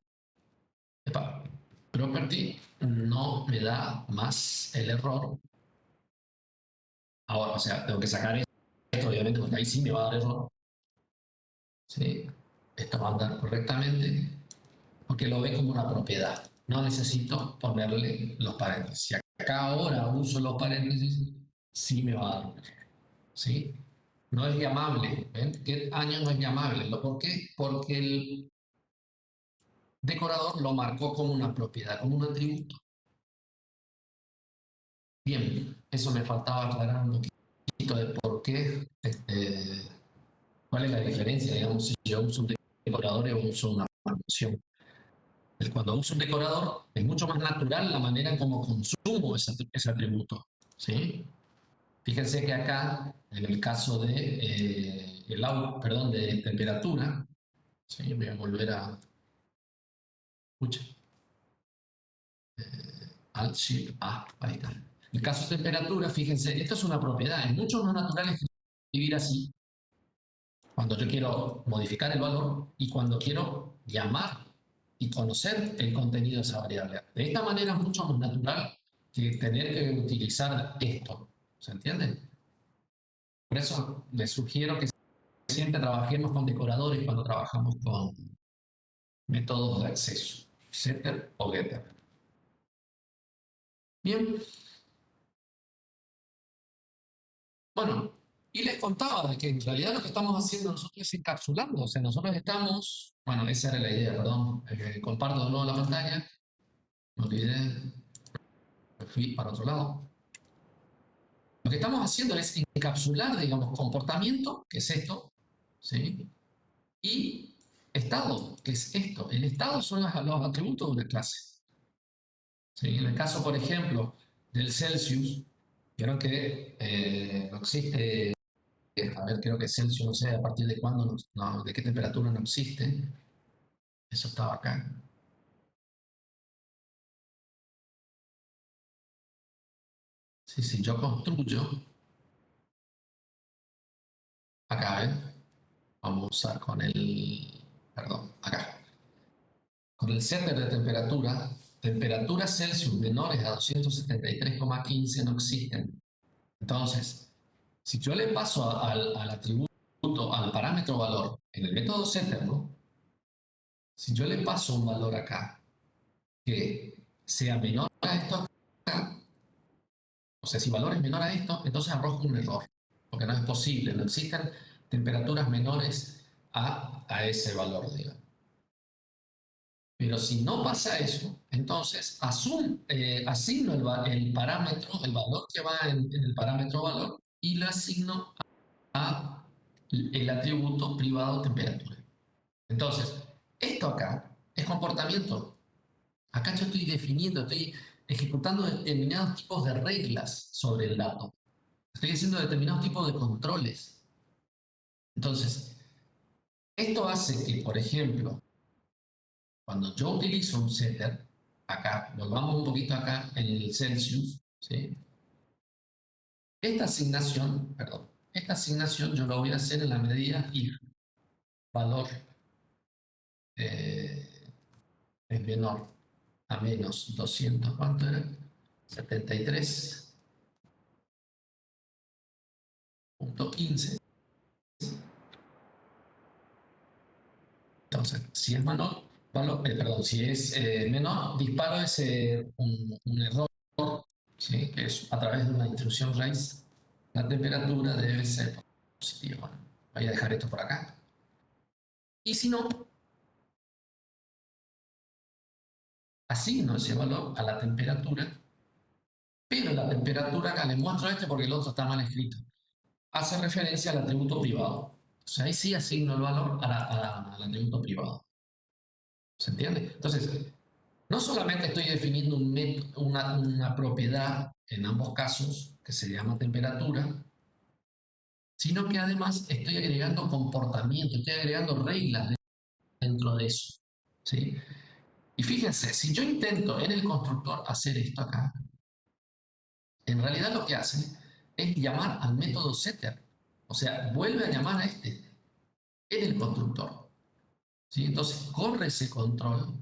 property no me da más el error. Ahora, o sea, tengo que sacar esto, obviamente, porque ahí sí me va a dar error. ¿Sí? Esto va a andar correctamente porque lo ve como una propiedad. No necesito ponerle los paréntesis. Si acá ahora uso los paréntesis, sí me va a dar un error. ¿Sí? No es llamable. ¿Ven? ¿Qué año no es llamable? ¿Por qué? Porque el decorador lo marcó como una propiedad, como un atributo. Bien, eso me faltaba aclarar un poquito de por qué, cuál es la diferencia, digamos, si yo uso un decorador o uso una función. Cuando uso un decorador, es mucho más natural la manera en cómo consumo ese atributo, ¿sí? Fíjense que acá, en el caso de, de temperatura, ¿sí? Voy a volver a... Escucha. Alt Shift A, ahí está. En el caso de temperatura, fíjense, esto es una propiedad. Es mucho más natural escribir así, cuando yo quiero modificar el valor y cuando quiero llamar y conocer el contenido de esa variable. De esta manera es mucho más natural que tener que utilizar esto. ¿Se entiende? Por eso les sugiero que siempre trabajemos con decoradores cuando trabajamos con métodos de acceso, setter o getter. Bien. Bueno, y les contaba de que en realidad lo que estamos haciendo nosotros es encapsulando. O sea, nosotros estamos... Bueno, esa era la idea, perdón. Comparto de nuevo la pantalla. Me olvidé. Me fui para otro lado. Lo que estamos haciendo es encapsular, digamos, comportamiento, que es esto, ¿sí? Y estado, que es esto. El estado son los atributos de una clase. ¿Sí? En el caso, por ejemplo, del Celsius, vieron que no existe a ver, creo que Celsius, no sé a partir de cuándo, de qué temperatura no existe. Eso estaba acá. Sí, sí, yo construyo. Acá, ¿eh? Vamos a usar con el, perdón, acá. Con el setter de temperatura, temperaturas Celsius menores a 273,15 no existen. Entonces, si yo le paso al atributo, al parámetro valor, en el método setter, ¿no? Si yo le paso un valor acá que sea menor a esto acá, o sea, si valor es menor a esto, entonces arrojo un error, porque no es posible, no existen temperaturas menores a ese valor, digamos. Pero si no pasa eso, entonces asigno el parámetro, el valor que va en el parámetro valor y lo asigno a el atributo privado temperatura. Entonces, esto acá es comportamiento. Acá yo estoy definiendo, estoy ejecutando determinados tipos de reglas sobre el dato. Estoy haciendo determinados tipos de controles. Entonces, esto hace que, por ejemplo, cuando yo utilizo un setter, acá, volvamos un poquito acá en el Celsius, ¿sí? Esta asignación yo la voy a hacer en la medida if valor es menor a menos 200, ¿cuánto era? 73.15. Entonces, si es menor, perdón, si es menor, disparo un error, ¿sí? Que es a través de una instrucción raise. La temperatura debe ser positiva. Bueno, voy a dejar esto por acá. Y si no, asigno ese valor a la temperatura, pero la temperatura acá le muestro este porque el otro está mal escrito. Hace referencia al atributo privado. O sea, ahí sí asigno el valor al atributo privado. ¿Se entiende? Entonces, no solamente estoy definiendo una propiedad en ambos casos, que se llama temperatura, sino que además estoy agregando comportamiento, estoy agregando reglas dentro de eso. ¿Sí? Y fíjense, si yo intento en el constructor hacer esto acá, en realidad lo que hace es llamar al método setter. O sea, vuelve a llamar a este en el constructor. ¿Sí? Entonces, corre ese control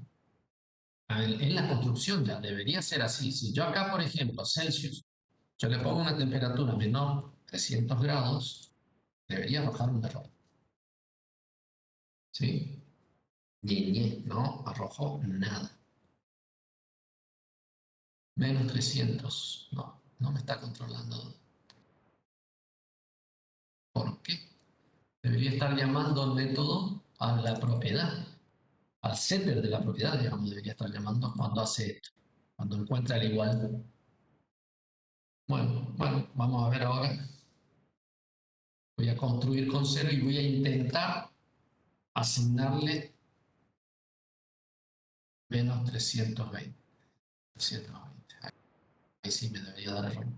en la construcción ya. Debería ser así. Si yo acá, por ejemplo, Celsius, yo le pongo una temperatura menor 300 grados, debería arrojar un error. ¿Sí? Ñe, no arrojó nada. Menos 300. No, no me está controlando. ¿Por qué? Debería estar llamando al método a la propiedad, al setter de la propiedad, digamos, debería estar llamando cuando hace esto, cuando encuentra el igual. Bueno, vamos a ver ahora. Voy a construir con 0 y voy a intentar asignarle menos 320. 320. Ahí sí me debería dar error.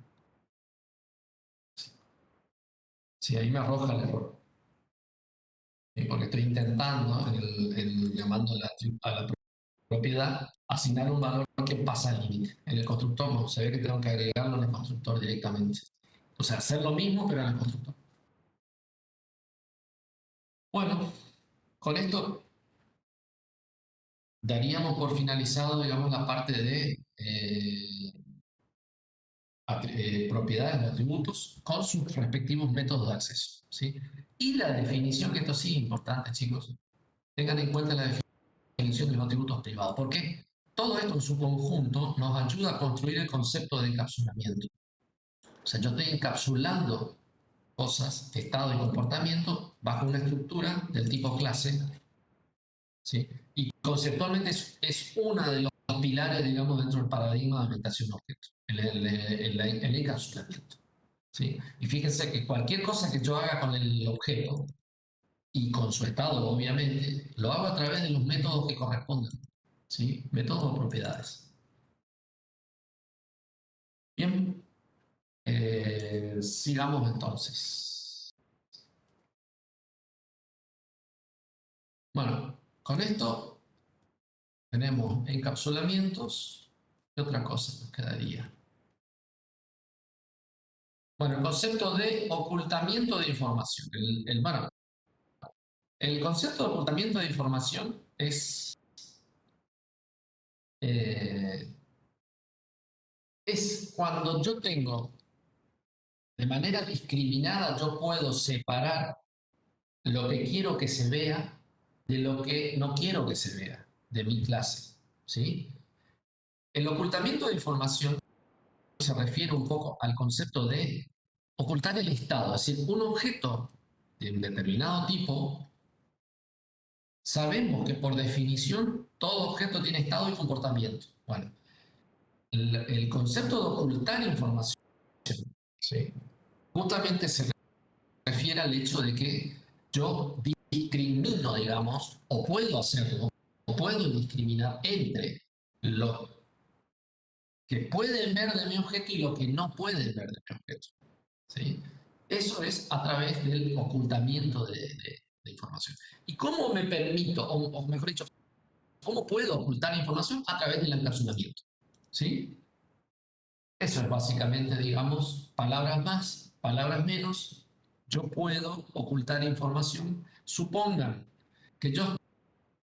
Sí, ahí me arroja el error. Porque estoy intentando, llamando a la propiedad, asignar un valor que pasa el límite. En el constructor no, se ve que tengo que agregarlo en el constructor directamente. O sea, hacer lo mismo, pero en el constructor. Bueno, con esto daríamos por finalizado, digamos, la parte de propiedades o atributos con sus respectivos métodos de acceso, ¿sí? Y la definición, que esto sí es importante, chicos, tengan en cuenta la definición de los atributos privados. ¿Por qué? Todo esto en su conjunto nos ayuda a construir el concepto de encapsulamiento. O sea, yo estoy encapsulando cosas, estado y comportamiento bajo una estructura del tipo clase, ¿sí? Y conceptualmente es uno de los pilares, digamos, dentro del paradigma de orientación objeto, el encapsulamiento, ¿sí? Y fíjense que cualquier cosa que yo haga con el objeto y con su estado, obviamente, lo hago a través de los métodos que corresponden, ¿sí? Métodos o propiedades. Bien, sigamos entonces. Bueno, con esto tenemos encapsulamientos. ¿Qué otra cosa nos quedaría? Bueno, el concepto de ocultamiento de información. Bueno, el concepto de ocultamiento de información es cuando yo tengo, de manera discriminada, yo puedo separar lo que quiero que se vea de lo que no quiero que se vea de mi clase, ¿sí? El ocultamiento de información se refiere un poco al concepto de ocultar el estado, es decir, un objeto de un determinado tipo. Sabemos que por definición todo objeto tiene estado y comportamiento. Bueno, el concepto de ocultar información, ¿sí? Justamente se refiere al hecho de que yo discrimino, digamos, o puedo hacerlo, o puedo discriminar entre lo que pueden ver de mi objeto y lo que no pueden ver de mi objeto, ¿sí? Eso es a través del ocultamiento de información. ¿Y cómo me permito, o mejor dicho, cómo puedo ocultar información? A través del encapsulamiento, ¿sí? Eso es básicamente, digamos, palabras más, palabras menos. Yo puedo ocultar información. Supongan que yo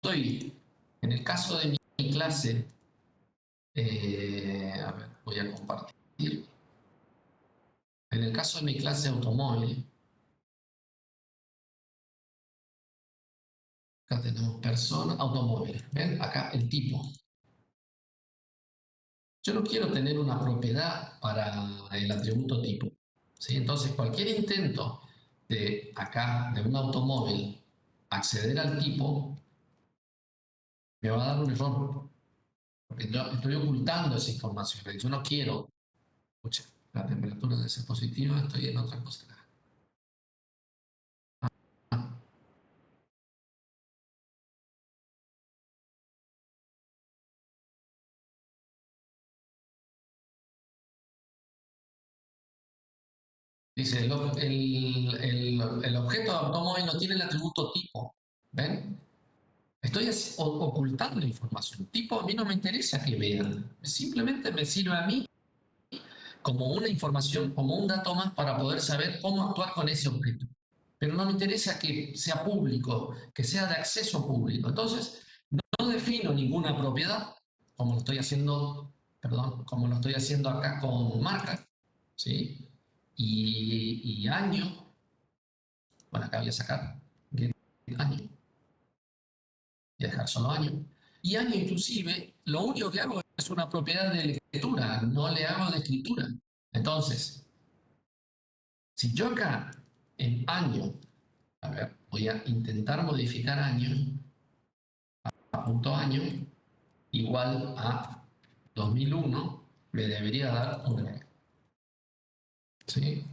estoy, en el caso de mi clase, a ver, voy a compartir. En el caso de mi clase de automóvil, acá tenemos persona, automóvil. ¿Ven? Acá el tipo. Yo no quiero tener una propiedad para el atributo tipo, ¿sí? Entonces, cualquier intento de acá, de un automóvil, acceder al tipo, me va a dar un error, porque yo estoy ocultando esa información. Yo no quiero, escucha, la temperatura debe ser positiva, estoy en otra cosa. Dice, el objeto de automóvil no tiene el atributo tipo. ¿Ven? Estoy ocultando información. Tipo, a mí no me interesa que vean. Simplemente me sirve a mí como una información, como un dato más para poder saber cómo actuar con ese objeto. Pero no me interesa que sea público, que sea de acceso público. Entonces, no defino ninguna propiedad, como lo estoy haciendo, perdón, como lo estoy haciendo acá con marca, ¿sí? Y año, bueno, acá voy a sacar año, y a dejar solo año. Y año inclusive, lo único que hago es una propiedad de lectura, no le hago de escritura. Entonces, si yo acá en año, a ver, voy a intentar modificar año, a punto año, igual a 2001, me debería dar un error. ¿Sí?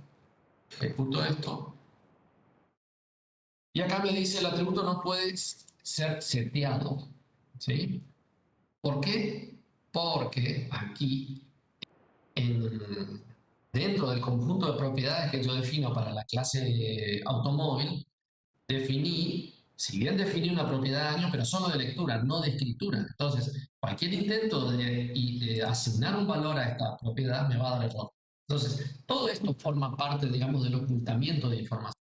Ejecuto esto. Y acá me dice el atributo no puede ser seteado. ¿Sí? ¿Por qué? Porque aquí, dentro del conjunto de propiedades que yo defino para la clase automóvil, si bien definí una propiedad de año, pero solo de lectura, no de escritura. Entonces, cualquier intento de asignar un valor a esta propiedad me va a dar error. Entonces, todo esto forma parte, digamos, del ocultamiento de información.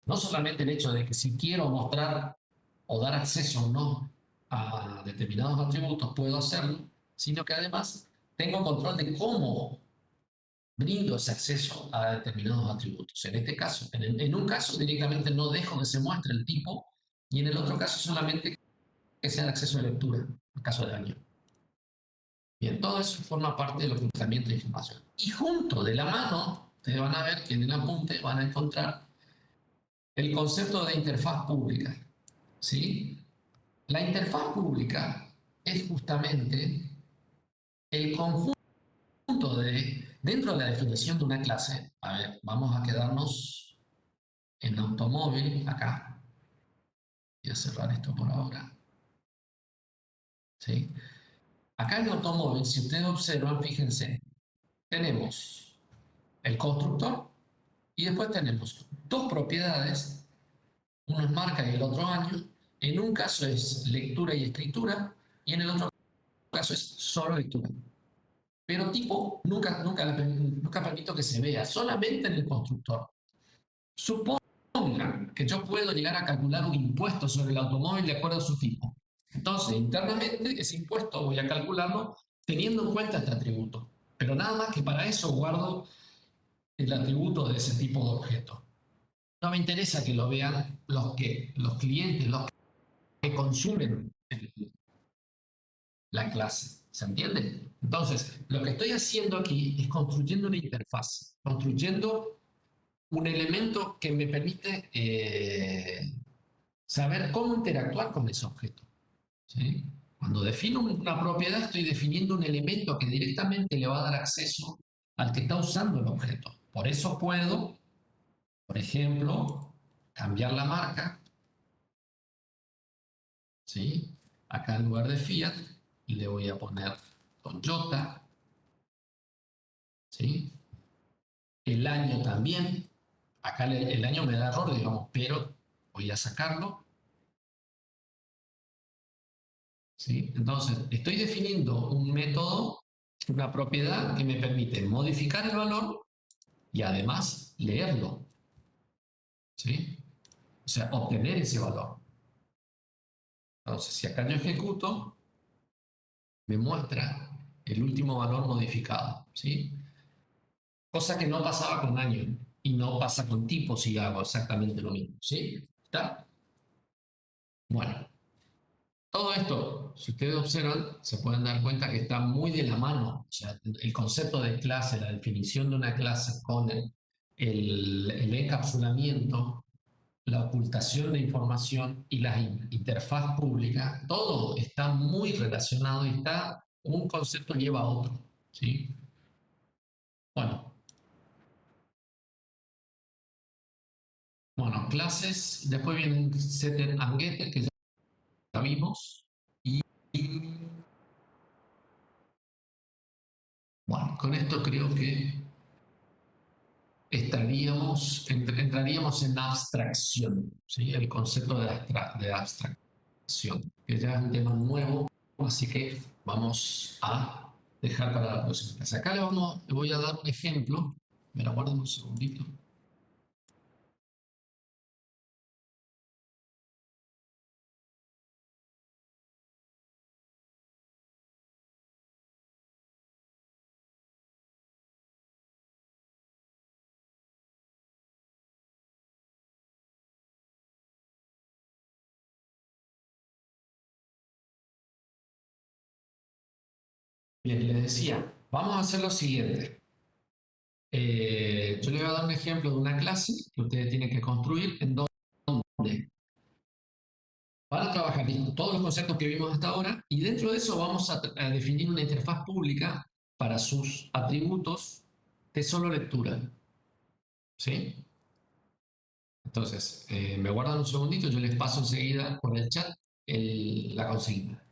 No solamente el hecho de que si quiero mostrar o dar acceso o no a determinados atributos, puedo hacerlo, sino que además tengo control de cómo brindo ese acceso a determinados atributos. En este caso, en un caso directamente no dejo que se muestre el tipo y en el otro caso solamente que sea de acceso de lectura, en el caso de año. Bien, todo eso forma parte del ocultamiento de información. Y junto de la mano, ustedes van a ver que en el apunte van a encontrar el concepto de interfaz pública. ¿Sí? La interfaz pública es justamente el conjunto dentro de la definición de una clase. A ver, vamos a quedarnos en automóvil acá. Voy a cerrar esto por ahora. ¿Sí? Acá en automóvil, si ustedes observan, fíjense, tenemos el constructor y después tenemos dos propiedades uno es marca y el otro año. En un caso es lectura y escritura y en el otro caso es solo lectura. Pero tipo, nunca permito que se vea, solamente en el constructor. Supongan que yo puedo llegar a calcular un impuesto sobre el automóvil de acuerdo a su tipo. Entonces, internamente, ese impuesto voy a calcularlo teniendo en cuenta este atributo. Pero nada más que para eso guardo el atributo de ese tipo de objeto. No me interesa que lo vean los clientes, los que consumen la clase. ¿Se entiende? Entonces, lo que estoy haciendo aquí es construyendo una interfaz, construyendo un elemento que me permite saber cómo interactuar con ese objeto. ¿Sí? Cuando defino una propiedad, estoy definiendo un elemento que directamente le va a dar acceso al que está usando el objeto. Por eso puedo, por ejemplo, cambiar la marca. ¿Sí? Acá en lugar de Fiat le voy a poner Toyota. ¿Sí? El año también. Acá el año me da error, digamos, pero voy a sacarlo. ¿Sí? Entonces, estoy definiendo un método, una propiedad que me permite modificar el valor y además leerlo. ¿Sí? O sea, obtener ese valor. Entonces, si acá yo ejecuto, me muestra el último valor modificado. ¿Sí? Cosa que no pasaba con año y no pasa con tipo si hago exactamente lo mismo. ¿Sí? ¿Está? Bueno, todo esto, si ustedes observan, se pueden dar cuenta que está muy de la mano. O sea, el concepto de clase, la definición de una clase con el encapsulamiento, la ocultación de información y la interfaz pública, todo está muy relacionado y está, un concepto lleva a otro. ¿Sí? Bueno, clases, después vienen setter and getter, que ya vimos, y bueno, con esto creo que entraríamos en abstracción, ¿sí? El concepto de abstracción, que ya es un tema nuevo, así que vamos a dejar para la próxima clase. Acá le voy a dar un ejemplo, me lo guardo un segundito. Bien, les decía, vamos a hacer lo siguiente. Yo les voy a dar un ejemplo de una clase que ustedes tienen que construir en donde van a trabajar todos los conceptos que vimos hasta ahora y dentro de eso vamos a definir una interfaz pública para sus atributos de solo lectura. ¿Sí? Entonces, me guardan un segundito, yo les paso enseguida por el chat la consigna.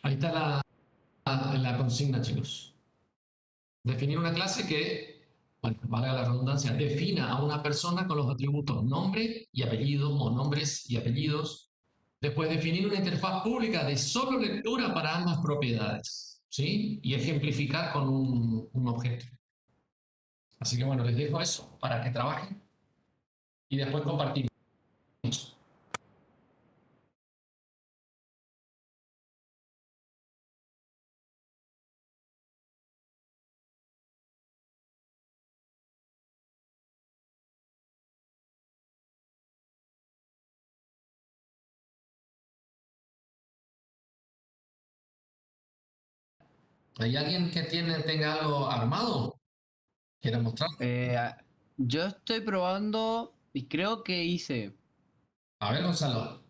Ahí está la consigna, chicos. Definir una clase que, bueno, valga la redundancia, defina a una persona con los atributos nombre y apellido o nombres y apellidos. Después, definir una interfaz pública de solo lectura para ambas propiedades, ¿sí? Y ejemplificar con un objeto. Así que bueno, les dejo eso para que trabajen y después compartimos. ¿Hay alguien que tenga algo armado? ¿Quiere mostrar? Yo estoy probando y creo que hice. A ver, Gonzalo.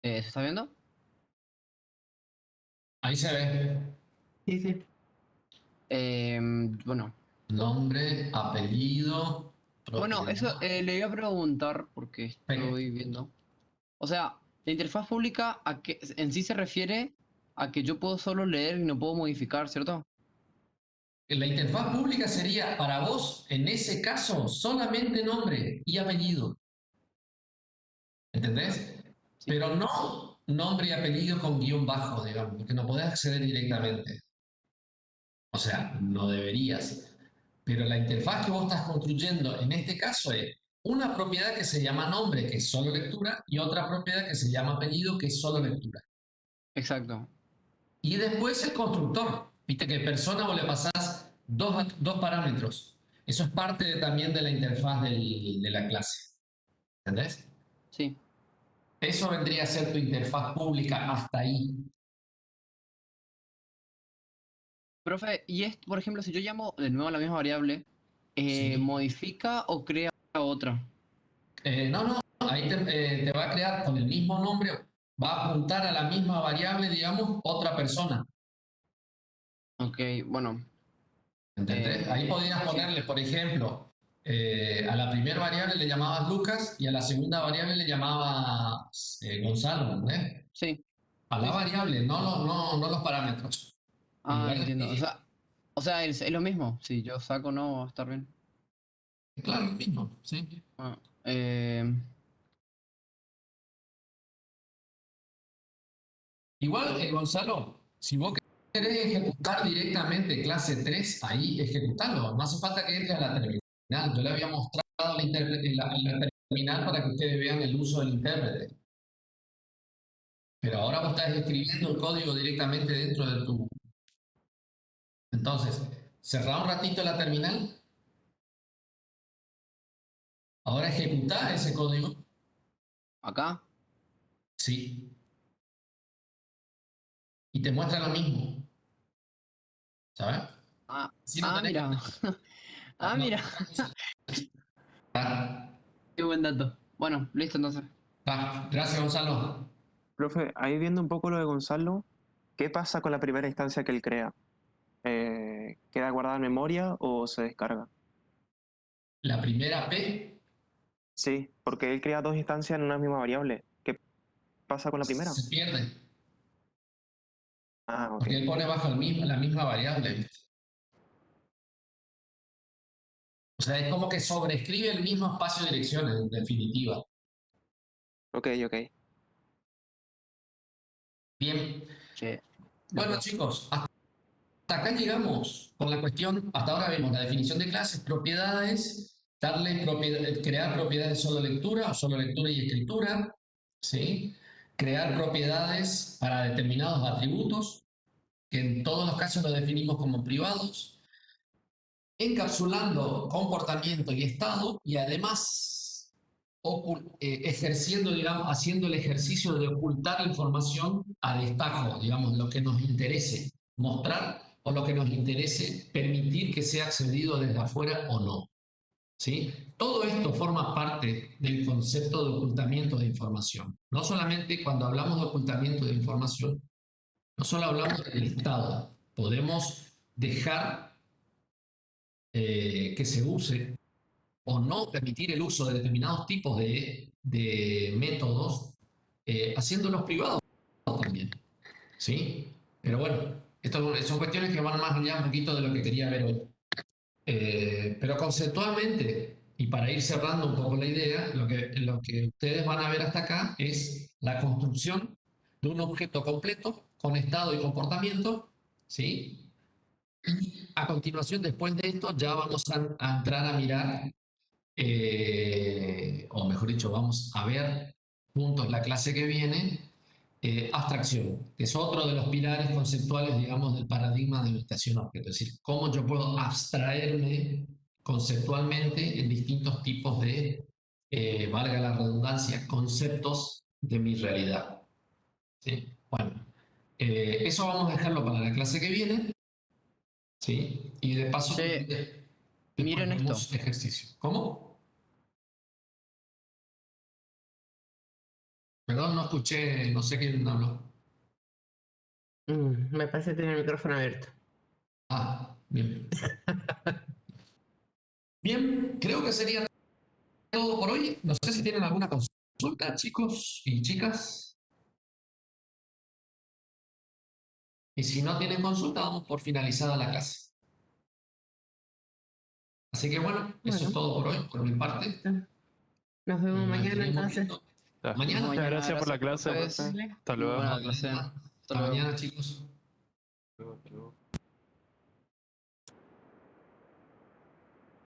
¿Se está viendo? Ahí se ve. Sí, sí. Bueno. Nombre, apellido, Bueno, eso propiedad. le iba a preguntar porque estoy viendo. O sea, la interfaz pública en sí se refiere a que yo puedo solo leer y no puedo modificar, ¿cierto? La interfaz pública sería para vos, en ese caso, solamente nombre y apellido. ¿Entendés? Sí. Pero no nombre y apellido con guión bajo, digamos, porque no podés acceder directamente. O sea, no deberías. Pero la interfaz que vos estás construyendo en este caso es una propiedad que se llama nombre, que es solo lectura, y otra propiedad que se llama apellido, que es solo lectura. Exacto. Y después el constructor. Viste que persona vos le pasás dos parámetros. Eso es parte también de la interfaz de la clase. ¿Entendés? Sí. Eso vendría a ser tu interfaz pública hasta ahí. Profe, y esto, por ejemplo, si yo llamo de nuevo a la misma variable, Sí. ¿modifica o crea otra? No, ahí te va a crear con el mismo nombre, va a apuntar a la misma variable, digamos, otra persona. Ok, bueno. ¿Entendés? Ahí podrías Sí. ponerle, por ejemplo, a la primera variable le llamabas Lucas y a la segunda variable le llamabas Gonzalo, ¿entendés? Sí. A la Sí, sí. variable, no los parámetros. En Ah, lugar entiendo. de, O sea, es lo mismo. Si yo saco no va a estar bien. claro, lo mismo, ¿sí? Ah, Igual, Gonzalo, si vos querés ejecutar directamente clase 3, ahí ejecutalo. No hace falta que entre a la terminal. Yo le había mostrado la terminal para que ustedes vean el uso del intérprete. Pero ahora vos estás escribiendo el código directamente dentro de tu... Entonces, cerrá un ratito la terminal. Ahora ejecutá ese código. ¿Acá? Sí. Y te muestra lo mismo. ¿Sabes? Si no tenés Mira. no, Mira. otra cosa. Ah, Qué buen dato. Bueno, listo entonces. gracias, Gonzalo. Profe, ahí viendo un poco lo de Gonzalo, ¿qué pasa con la primera instancia que él crea? ¿Queda guardada en memoria o se descarga? La primera P Sí, porque él crea dos instancias en una misma variable. ¿Qué pasa con la primera? se pierde, Ah, ok. porque él pone bajo la misma variable, ¿viste? O sea, es como que sobreescribe el mismo espacio de direcciones, en definitiva. Ok. Bien. Che, Bueno, después. chicos, hasta acá llegamos con la cuestión. Hasta ahora vemos la definición de clases, propiedades, crear propiedades de solo lectura o solo lectura y escritura, ¿sí? Crear propiedades para determinados atributos, que en todos los casos los definimos como privados, encapsulando comportamiento y estado y además ejerciendo, digamos, haciendo el ejercicio de ocultar información a destajo, digamos, lo que nos interese mostrar o lo que nos interese permitir que sea accedido desde afuera o no. ¿sí? Todo esto forma parte del concepto de ocultamiento de información. No solamente cuando hablamos de ocultamiento de información, no solo hablamos del Estado, podemos dejar que se use o no permitir el uso de determinados tipos de métodos, haciéndolos privados también, ¿sí? Pero bueno, esto son cuestiones que van más allá un poquito de lo que quería ver hoy. Pero conceptualmente, y para ir cerrando un poco la idea, lo que ustedes van a ver hasta acá es la construcción de un objeto completo con estado y comportamiento, ¿sí? Y a continuación, después de esto, ya vamos a entrar a mirar, o mejor dicho, vamos a ver juntos la clase que viene, abstracción, que es otro de los pilares conceptuales, digamos, del paradigma de orientación-objeto. Es decir, cómo yo puedo abstraerme conceptualmente en distintos tipos de, valga la redundancia, conceptos de mi realidad. ¿Sí? Bueno, eso vamos a dejarlo para la clase que viene. ¿Sí? Y de paso, Che, después miren esto. vemos ejercicio. ¿Cómo? Perdón, no escuché, no sé quién habló. Me parece tener el micrófono abierto. Ah, bien. Bien, creo que sería todo por hoy. No sé si tienen alguna consulta, chicos y chicas. Y si no tienen consulta, damos por finalizada la clase. Así que bueno, eso Bueno. es todo por hoy, por mi parte. Nos vemos Nos mañana estaremos entonces. viendo. Ya. Mañana. Muchas gracias por la clase, profes. profe. Vale. Hasta Muy luego. buena No, de clase. nada. Hasta Hasta luego. mañana, chicos. Hasta luego.